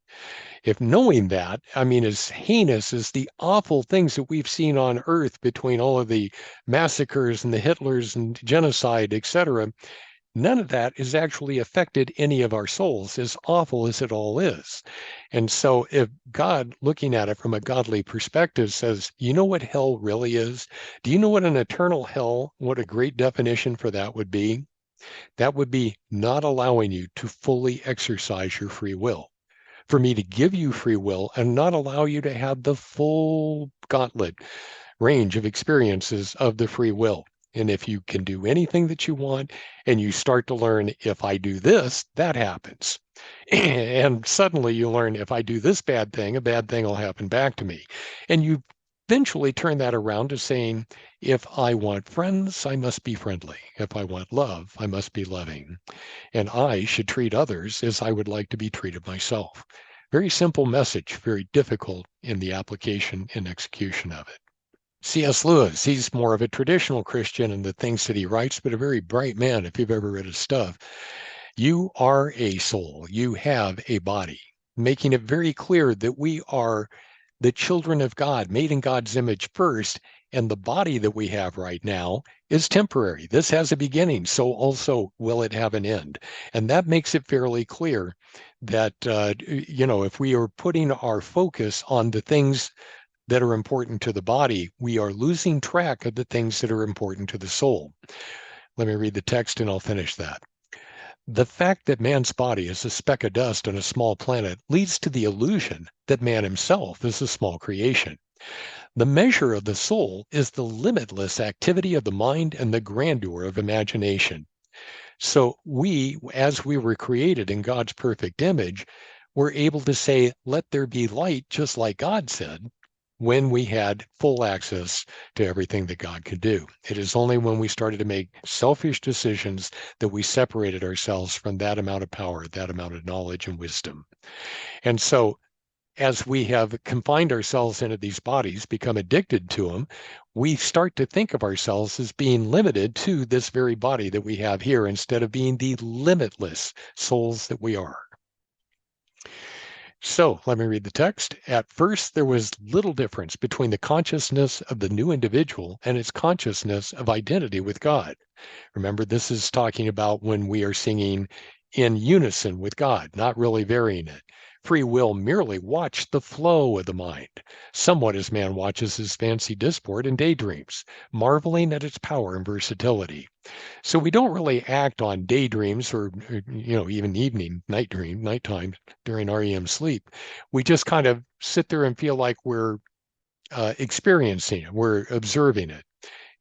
If knowing that, I mean, as heinous as the awful things that we've seen on Earth between all of the massacres and the Hitlers and genocide, etc., none of that has actually affected any of our souls, as awful as it all is. And so if God, looking at it from a godly perspective, says, you know what hell really is? Do you know what an eternal hell, what a great definition for that would be? That would be not allowing you to fully exercise your free will. For me to give you free will and not allow you to have the full gauntlet range of experiences of the free will. And if you can do anything that you want and you start to learn, if I do this, that happens. And suddenly you learn, if I do this bad thing, a bad thing will happen back to me. And you eventually turn that around to saying, if I want friends, I must be friendly. If I want love, I must be loving. And I should treat others as I would like to be treated myself. Very simple message, very difficult in the application and execution of it. C.S. Lewis, he's more of a traditional Christian in the things that he writes, but a very bright man if you've ever read his stuff. You are a soul, you have a body, making it very clear that we are the children of God, made in God's image first, and the body that we have right now is temporary. This has a beginning, so also will it have an end. And that makes it fairly clear that, if we are putting our focus on the things that are important to the body, we are losing track of the things that are important to the soul. Let me read the text and I'll finish that. The fact that man's body is a speck of dust on a small planet leads to the illusion that man himself is a small creation. The measure of the soul is the limitless activity of the mind and the grandeur of imagination. So we, as we were created in God's perfect image, were able to say, let there be light, just like God said, when we had full access to everything that God could do. It is only when we started to make selfish decisions that we separated ourselves from that amount of power, that amount of knowledge and wisdom. And so as we have confined ourselves into these bodies, become addicted to them, we start to think of ourselves as being limited to this very body that we have here instead of being the limitless souls that we are. So let me read the text. At first, there was little difference between the consciousness of the new individual and its consciousness of identity with God. Remember, this is talking about when we are singing in unison with God, not really varying it. Free will merely watched the flow of the mind, somewhat as man watches his fancy disport and daydreams, marveling at its power and versatility. So we don't really act on daydreams or even nighttime during REM sleep. We just kind of sit there and feel like we're experiencing it, we're observing it.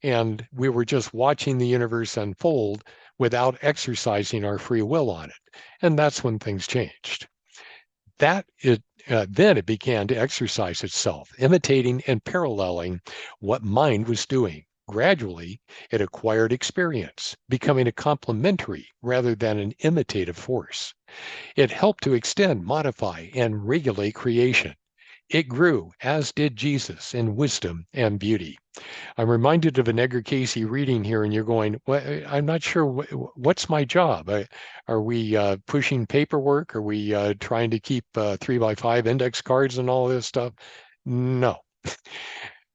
And we were just watching the universe unfold without exercising our free will on it. And that's when things changed. Then it began to exercise itself, imitating and paralleling what mind was doing. Gradually, it acquired experience, becoming a complementary rather than an imitative force. It helped to extend, modify, and regulate creation. It grew, as did Jesus, in wisdom and beauty. I'm reminded of an Edgar Cayce reading here, and you're going, well, I'm not sure what's my job. Are we pushing paperwork? Are we trying to keep 3x5 index cards and all this stuff? No.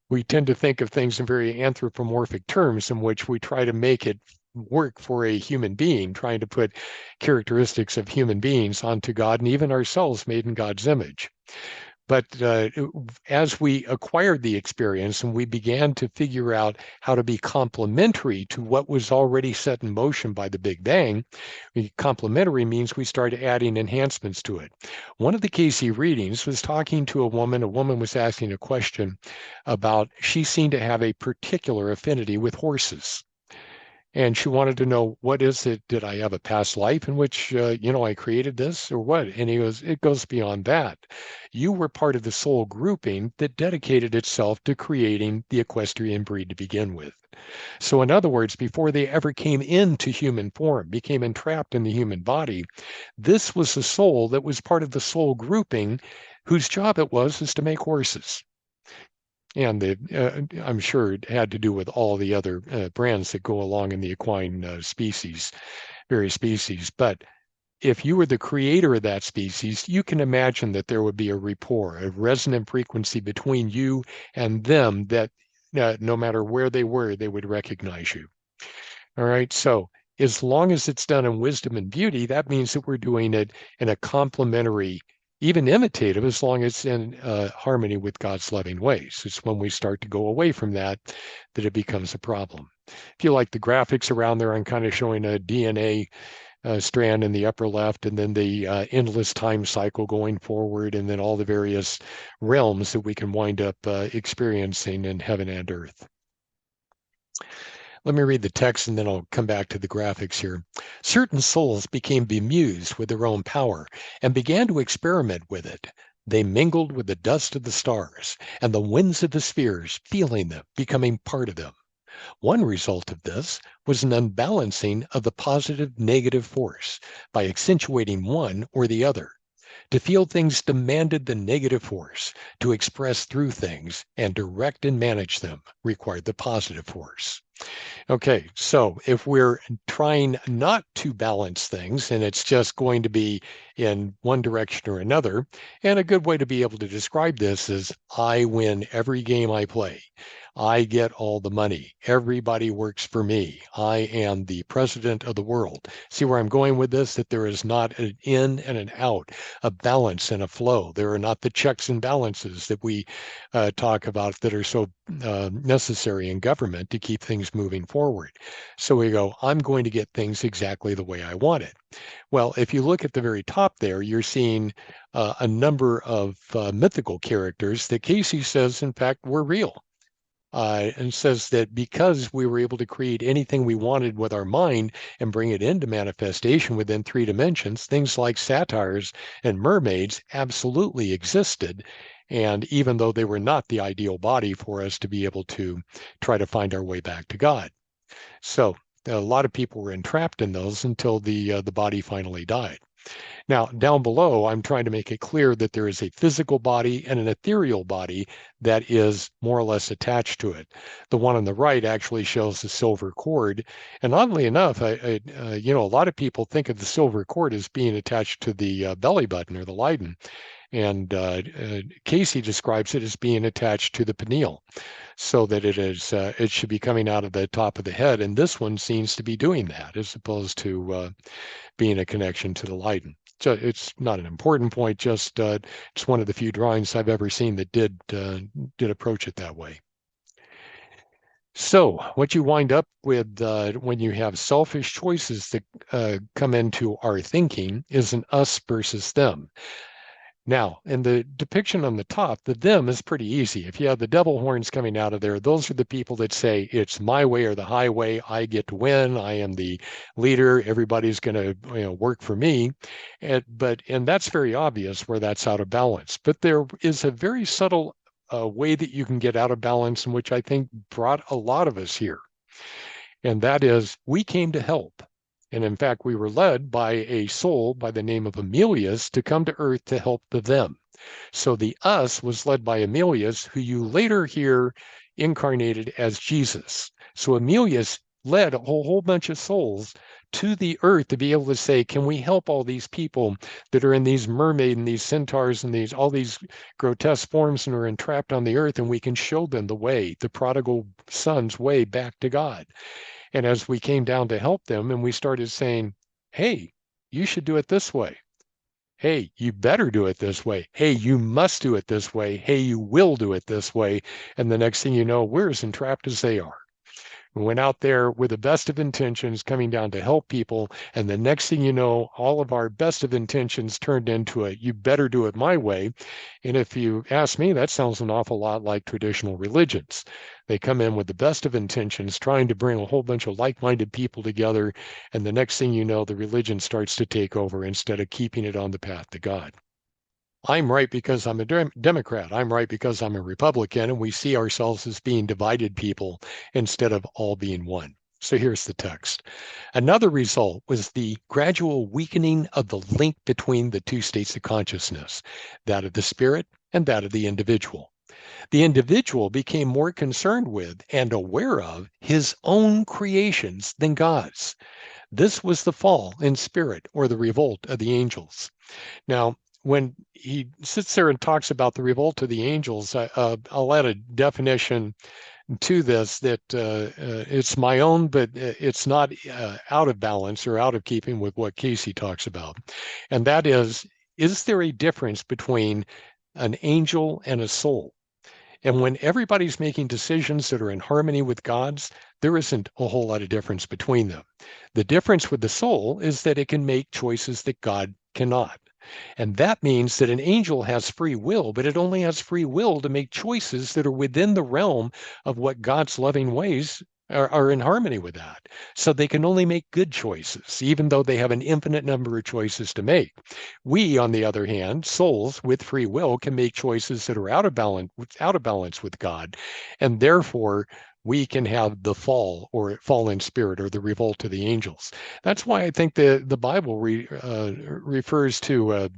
We tend to think of things in very anthropomorphic terms in which we try to make it work for a human being, trying to put characteristics of human beings onto God and even ourselves made in God's image. But as we acquired the experience and we began to figure out how to be complementary to what was already set in motion by the Big Bang, complementary means we started adding enhancements to it. One of the Cayce readings was talking to a woman. A woman was asking a question about, she seemed to have a particular affinity with horses. And she wanted to know, what is it? Did I have a past life in which, I created this or what? And he goes, it goes beyond that. You were part of the soul grouping that dedicated itself to creating the equestrian breed to begin with. So in other words, before they ever came into human form, became entrapped in the human body, this was the soul that was part of the soul grouping whose job it was is to make horses. And I'm sure it had to do with all the other brands that go along in the equine various species. But if you were the creator of that species, you can imagine that there would be a rapport, a resonant frequency between you and them that no matter where they were, they would recognize you. All right. So as long as it's done in wisdom and beauty, that means that we're doing it in a complementary, even imitative, as long as it's in harmony with God's loving ways. It's when we start to go away from that that it becomes a problem. If you like the graphics around there, I'm kind of showing a DNA strand in the upper left, and then the endless time cycle going forward, and then all the various realms that we can wind up experiencing in heaven and earth. Let me read the text and then I'll come back to the graphics here. Certain souls became bemused with their own power and began to experiment with it. They mingled with the dust of the stars and the winds of the spheres, feeling them, becoming part of them. One result of this was an unbalancing of the positive negative force by accentuating one or the other. To feel things demanded the negative force. To express through things and direct and manage them required the positive force. Okay, so if we're trying not to balance things and it's just going to be in one direction or another, and a good way to be able to describe this is I win every game I play. I get all the money. Everybody works for me. I am the president of the world. See where I'm going with this? That there is not an in and an out, a balance and a flow. There are not the checks and balances that we talk about that are so necessary in government to keep things moving forward. So we go, I'm going to get things exactly the way I want it. Well, if you look at the very top there, you're seeing a number of mythical characters that Cayce says, in fact, were real. And says that because we were able to create anything we wanted with our mind and bring it into manifestation within 3 dimensions, things like satyrs and mermaids absolutely existed. And even though they were not the ideal body for us to be able to try to find our way back to God. So a lot of people were entrapped in those until the body finally died. Now, down below, I'm trying to make it clear that there is a physical body and an ethereal body that is more or less attached to it. The one on the right actually shows the silver cord. And oddly enough, a lot of people think of the silver cord as being attached to the belly button or the Leiden. And Cayce describes it as being attached to the pineal, so that it should be coming out of the top of the head. And this one seems to be doing that, as opposed to being a connection to the Leiden. So it's not an important point, just it's one of the few drawings I've ever seen that did approach it that way. So what you wind up with when you have selfish choices that come into our thinking is an us versus them. Now, in the depiction on the top, the them is pretty easy. If you have the devil horns coming out of there, those are the people that say, it's my way or the highway. I get to win. I am the leader. Everybody's going to work for me. And that's very obvious where that's out of balance. But there is a very subtle way that you can get out of balance, and which I think brought a lot of us here. And that is, we came to help. And in fact, we were led by a soul by the name of Emilius to come to Earth to help the them. So the us was led by Emilius, who you later hear incarnated as Jesus. So Emilius led a whole bunch of souls to the earth to be able to say, can we help all these people that are in these mermaid and these centaurs and all these grotesque forms and are entrapped on the earth, and we can show them the way, the prodigal son's way back to God. And as we came down to help them and we started saying, hey, you should do it this way. Hey, you better do it this way. Hey, you must do it this way. Hey, you will do it this way. And the next thing you know, we're as entrapped as they are. We went out there with the best of intentions, coming down to help people. And the next thing you know, all of our best of intentions turned into a, you better do it my way. And if you ask me, that sounds an awful lot like traditional religions. They come in with the best of intentions, trying to bring a whole bunch of like-minded people together. And the next thing you know, the religion starts to take over instead of keeping it on the path to God. I'm right because I'm a Democrat. I'm right because I'm a Republican, and we see ourselves as being divided people instead of all being one. So here's the text. Another result was the gradual weakening of the link between the two states of consciousness, that of the spirit and that of the individual. The individual became more concerned with and aware of his own creations than God's. This was the fall in spirit, or the revolt of the angels. Now, when he sits there and talks about the revolt of the angels, I'll add a definition to this that it's my own, but it's not out of balance or out of keeping with what Cayce talks about. And that is there a difference between an angel and a soul? And when everybody's making decisions that are in harmony with God's, there isn't a whole lot of difference between them. The difference with the soul is that it can make choices that God cannot. And that means that an angel has free will, but it only has free will to make choices that are within the realm of what God's loving ways are in harmony with that. So they can only make good choices, even though they have an infinite number of choices to make. We, on the other hand, souls with free will, can make choices that are out of balance with God. And therefore, we can have the fall or fallen spirit or the revolt of the angels. That's why I think the Bible refers to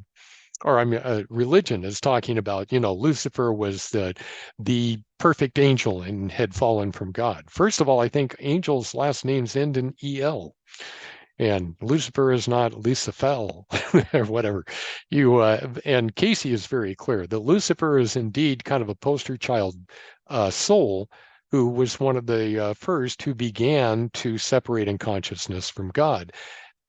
or I mean, religion is talking about, Lucifer was the perfect angel and had fallen from God. First of all, I think angels' last names end in el, and Lucifer is not Lucifel or whatever. And Cayce is very clear that Lucifer is indeed kind of a poster child soul who was one of the first who began to separate in consciousness from God,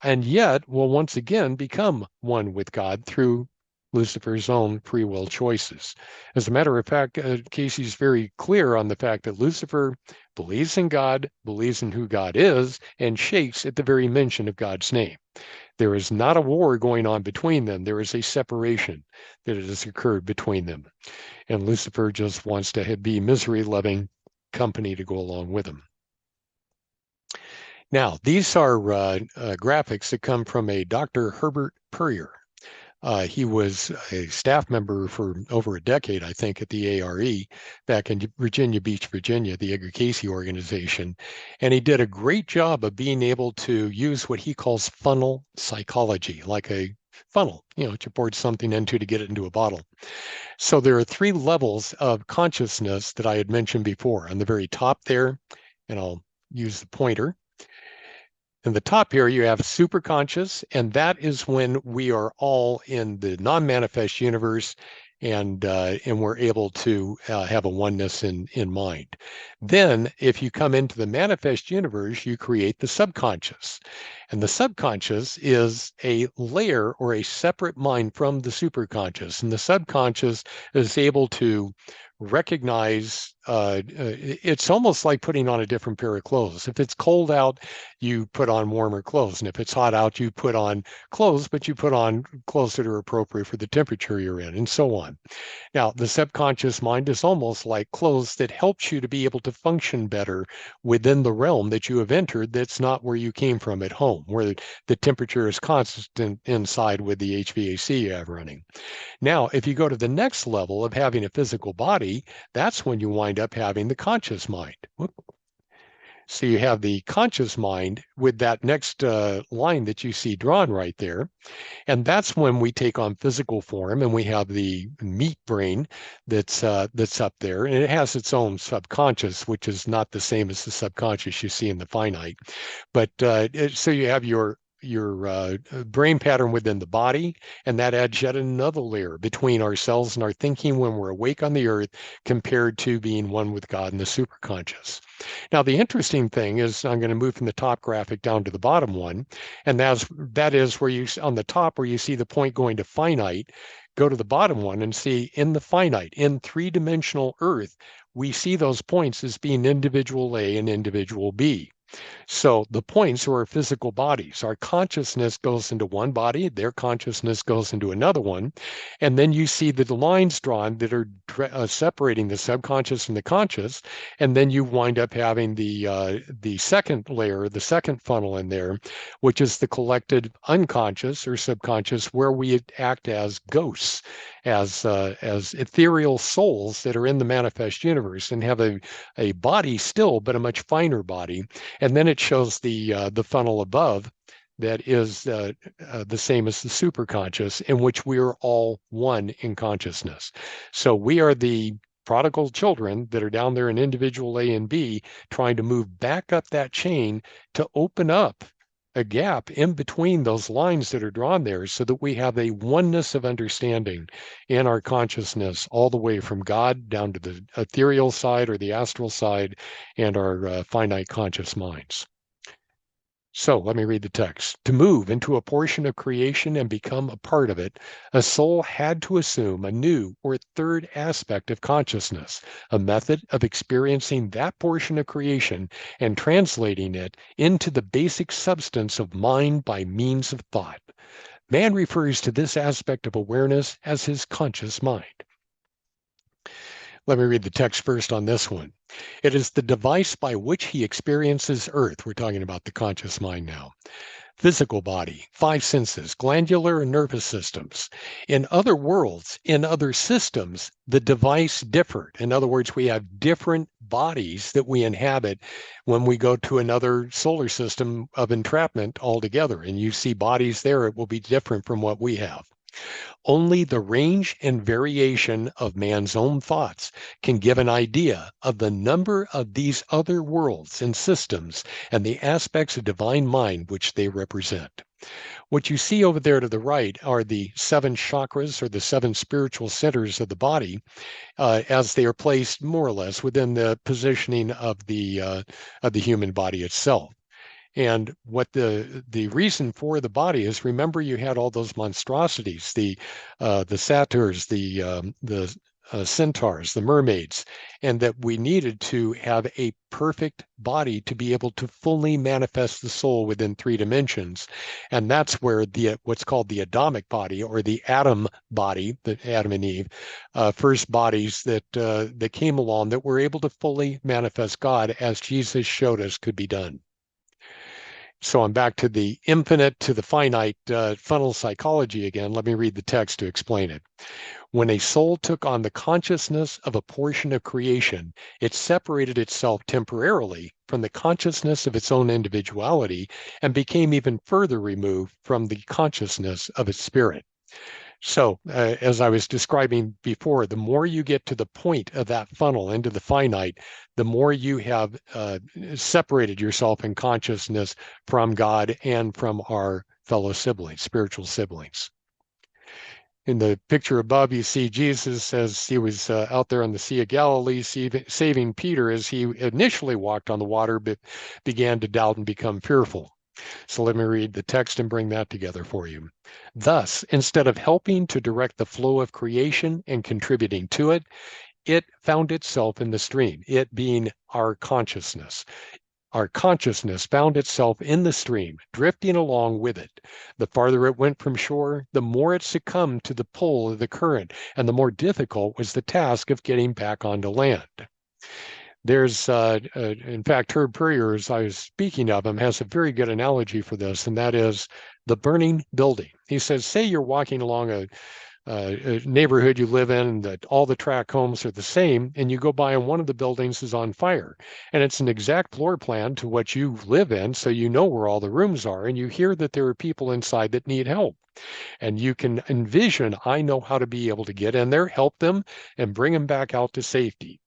and yet will once again become one with God through Lucifer's own free will choices. As a matter of fact, Casey's very clear on the fact that Lucifer believes in God, believes in who God is, and shakes at the very mention of God's name. There is not a war going on between them. There is a separation that has occurred between them. And Lucifer just wants to be misery loving company to go along with him. Now, these are graphics that come from a Dr. Herbert Purrier. He was a staff member for over a decade, I think, at the ARE back in Virginia Beach, Virginia, the Edgar Cayce organization. And he did a great job of being able to use what he calls funnel psychology, like a funnel, that you poured something into to get it into a bottle. So there are three levels of consciousness that I had mentioned before. On the very top there, and I'll use the pointer. In the top here, you have superconscious, and that is when we are all in the non-manifest universe, and we're able to have a oneness in mind. Then, if you come into the manifest universe, you create the subconscious, and the subconscious is a layer or a separate mind from the superconscious, and the subconscious is able to recognize it's almost like putting on a different pair of clothes. If it's cold out, you put on warmer clothes, and if it's hot out, you put on clothes, but you put on clothes that are appropriate for the temperature you're in, and so on. Now, the subconscious mind is almost like clothes that helps you to be able to function better within the realm that you have entered that's not where you came from at home, where the temperature is constant inside with the HVAC you have running. Now, if you go to the next level of having a physical body, that's when you wind up having the conscious mind. Whoop. So you have the conscious mind with that next line that you see drawn right there. And that's when we take on physical form, and we have the meat brain that's up there, and it has its own subconscious, which is not the same as the subconscious you see in the finite. But so you have your brain pattern within the body, and that adds yet another layer between ourselves and our thinking when we're awake on the earth compared to being one with God in the superconscious. Now, the interesting thing is I'm going to move from the top graphic down to the bottom one, and that is where you, on the top where you see the point going to finite, go to the bottom one and see in the finite, in three-dimensional earth, we see those points as being individual A and individual B. So the points are our physical bodies. Our consciousness goes into one body, their consciousness goes into another one. And then you see the lines drawn that are separating the subconscious from the conscious. And then you wind up having the second layer, the second funnel in there, which is the collected unconscious or subconscious, where we act as ghosts, as ethereal souls that are in the manifest universe and have a body still, but a much finer body. And then it shows the funnel above that is the same as the superconscious, in which we are all one in consciousness. So we are the prodigal children that are down there in individual A and B, trying to move back up that chain to open up a gap in between those lines that are drawn there so that we have a oneness of understanding in our consciousness, all the way from God down to the ethereal side or the astral side and our finite conscious minds. So let me read the text. To move into a portion of creation and become a part of it, a soul had to assume a new or third aspect of consciousness, a method of experiencing that portion of creation and translating it into the basic substance of mind by means of thought. Man refers to this aspect of awareness as his conscious mind. Let me read the text first on this one. It is the device by which he experiences earth. We're talking about the conscious mind now. Physical body, five senses, glandular and nervous systems. In other worlds, in other systems, the device differed. In other words, we have different bodies that we inhabit when we go to another solar system of entrapment altogether. And you see bodies there, it will be different from what we have. Only the range and variation of man's own thoughts can give an idea of the number of these other worlds and systems and the aspects of divine mind which they represent. What you see over there to the right are the seven chakras or the seven spiritual centers of the body, as they are placed more or less within the positioning of the human body itself. And what the reason for the body is, remember you had all those monstrosities, the satyrs, the centaurs, the mermaids, and that we needed to have a perfect body to be able to fully manifest the soul within three dimensions. And that's where the what's called the Adamic body or the Adam body, the Adam and Eve, first bodies that came along that were able to fully manifest God as Jesus showed us could be done. So I'm back to the infinite to the finite funnel psychology again. Let me read the text to explain it. When a soul took on the consciousness of a portion of creation, it separated itself temporarily from the consciousness of its own individuality and became even further removed from the consciousness of its spirit. So, as I was describing before, the more you get to the point of that funnel into the finite, the more you have separated yourself in consciousness from God and from our fellow siblings, spiritual siblings. In the picture above, you see Jesus as he was out there on the Sea of Galilee, saving Peter as he initially walked on the water, but began to doubt and become fearful. So let me read the text and bring that together for you. Thus, instead of helping to direct the flow of creation and contributing to it, it found itself in the stream, it being our consciousness. Our consciousness found itself in the stream, drifting along with it. The farther it went from shore, the more it succumbed to the pull of the current, and the more difficult was the task of getting back onto land. There's, in fact, Herb Puryear, as I was speaking of him, has a very good analogy for this, and that is the burning building. He says, say you're walking along a neighborhood you live in, and that all the tract homes are the same, and you go by and one of the buildings is on fire. And it's an exact floor plan to what you live in, so you know where all the rooms are, and you hear that there are people inside that need help. And you can envision, I know how to be able to get in there, help them, and bring them back out to safety.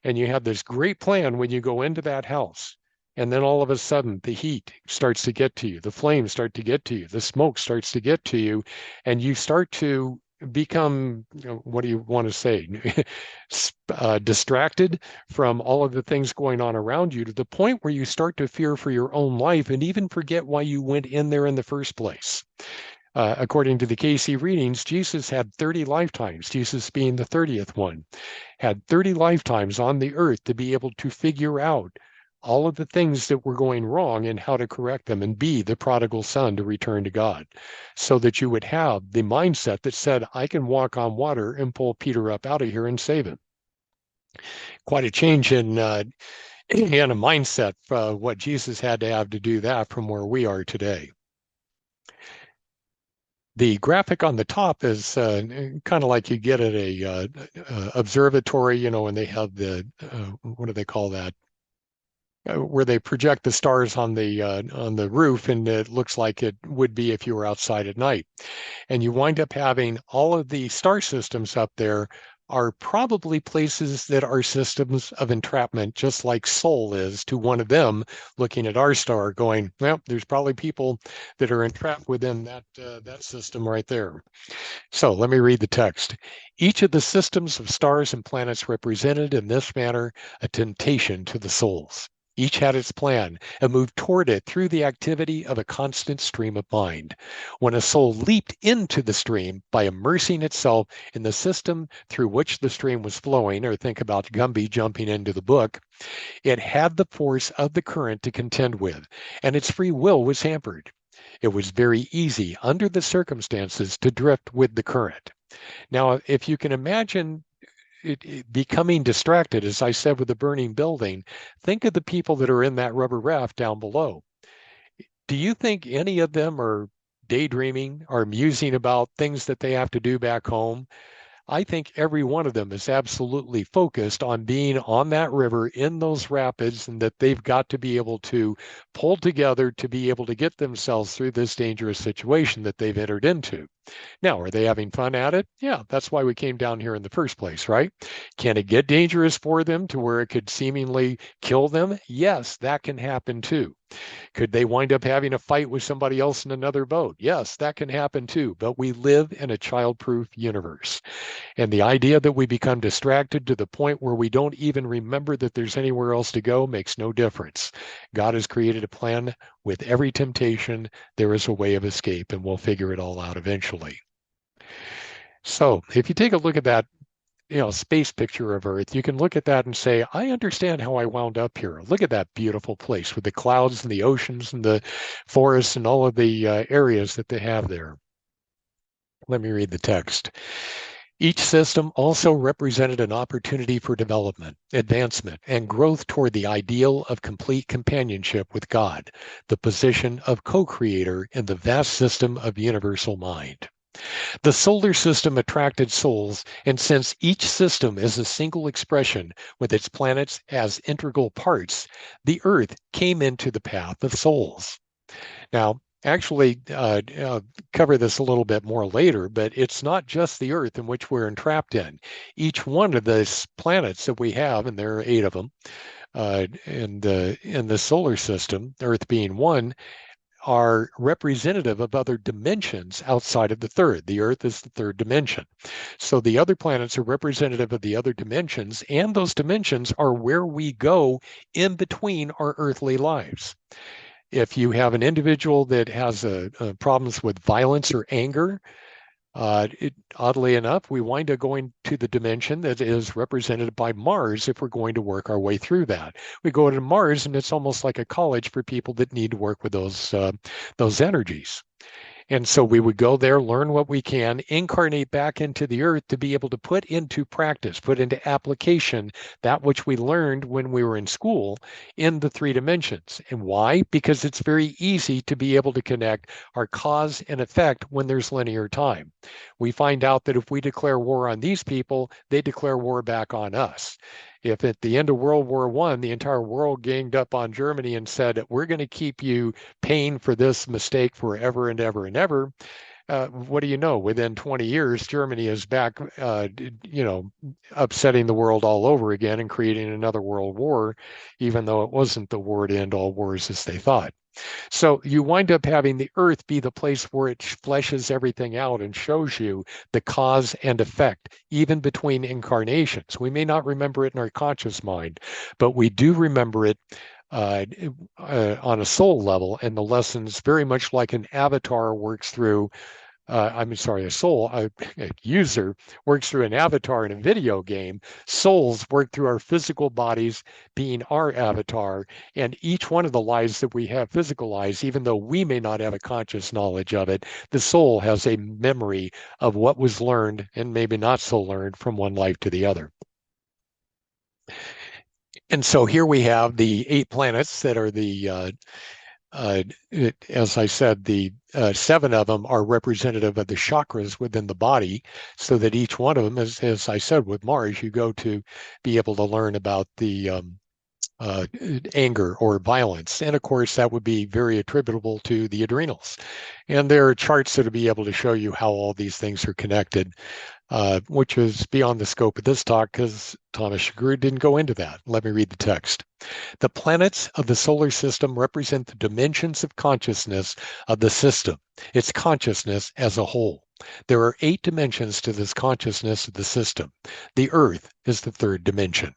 And you have this great plan when you go into that house. And then all of a sudden, the heat starts to get to you, the flames start to get to you, the smoke starts to get to you, and you start to become, what do you want to say, distracted from all of the things going on around you to the point where you start to fear for your own life and even forget why you went in there in the first place. According to the Cayce readings, Jesus had 30 lifetimes, Jesus being the 30th one, had 30 lifetimes on the earth to be able to figure out all of the things that were going wrong and how to correct them and be the prodigal son to return to God, so that you would have the mindset that said, I can walk on water and pull Peter up out of here and save him. Quite a change in a mindset, what Jesus had to have to do that from where we are today. The graphic on the top is kind of like you get at a observatory, you know, when they have the what do they call that? Where they project the stars on the roof, and it looks like it would be if you were outside at night. And you wind up having all of the star systems up there are probably places that are systems of entrapment, just like Sol is to one of them, looking at our star going, well, there's probably people that are entrapped within that system right there. So let me read the text. Each of the systems of stars and planets represented in this manner a temptation to the souls. Each had its plan and moved toward it through the activity of a constant stream of mind. When a soul leaped into the stream by immersing itself in the system through which the stream was flowing, or think about Gumby jumping into the book, it had the force of the current to contend with, and its free will was hampered. It was very easy under the circumstances to drift with the current. Now, if you can imagine becoming distracted, as I said, with the burning building, think of the people that are in that rubber raft down below. Do you think any of them are daydreaming or musing about things that they have to do back home? I think every one of them is absolutely focused on being on that river in those rapids, and that they've got to be able to pull together to be able to get themselves through this dangerous situation that they've entered into. Now, are they having fun at it? Yeah, that's why we came down here in the first place, right? Can it get dangerous for them to where it could seemingly kill them? Yes, that can happen too. Could they wind up having a fight with somebody else in another boat? Yes, that can happen too. But we live in a child-proof universe. And the idea that we become distracted to the point where we don't even remember that there's anywhere else to go makes no difference. God has created a plan. With every temptation, there is a way of escape, and we'll figure it all out eventually. So if you take a look at that, space picture of Earth, you can look at that and say, I understand how I wound up here. Look at that beautiful place with the clouds and the oceans and the forests and all of the areas that they have there. Let me read the text. Each system also represented an opportunity for development, advancement, and growth toward the ideal of complete companionship with God, the position of co-creator in the vast system of universal mind. The solar system attracted souls, and since each system is a single expression with its planets as integral parts, the Earth came into the path of souls. Now, actually, cover this a little bit more later, but it's not just the Earth in which we're entrapped in. Each one of the planets that we have, and there are 8 of them in the solar system, Earth being one, are representative of other dimensions outside of the third. The Earth is the third dimension. So the other planets are representative of the other dimensions, and those dimensions are where we go in between our earthly lives. If you have an individual that has problems with violence or anger, oddly enough, we wind up going to the dimension that is represented by Mars if we're going to work our way through that. We go to Mars, and it's almost like a college for people that need to work with those energies. And so we would go there, learn what we can, incarnate back into the earth to be able to put into practice, put into application that which we learned when we were in school in the 3 dimensions. And why? Because it's very easy to be able to connect our cause and effect when there's linear time. We find out that if we declare war on these people, they declare war back on us. If at the end of World War I, the entire world ganged up on Germany and said, we're going to keep you paying for this mistake forever and ever and ever, what do you know? Within 20 years, Germany is back, upsetting the world all over again and creating another world war, even though it wasn't the war to end all wars as they thought. So you wind up having the earth be the place where it fleshes everything out and shows you the cause and effect, even between incarnations. We may not remember it in our conscious mind, but we do remember it on a soul level, and the lessons, very much like an avatar works through a user works through an avatar in a video game. Souls work through our physical bodies being our avatar. And each one of the lives that we have physicalized, even though we may not have a conscious knowledge of it, the soul has a memory of what was learned and maybe not so learned from one life to the other. And so here we have the 8 planets that are as I said, the 7 of them are representative of the chakras within the body, so that each one of them, as I said, with Mars, you go to be able to learn about the anger or violence. And of course, that would be very attributable to the adrenals. And there are charts that will be able to show you how all these things are connected, which is beyond the scope of this talk because Thomas Schroeder didn't go into that. Let me read the text. The planets of the solar system represent the dimensions of consciousness of the system, its consciousness as a whole. There are 8 dimensions to this consciousness of the system. The Earth is the 3rd dimension.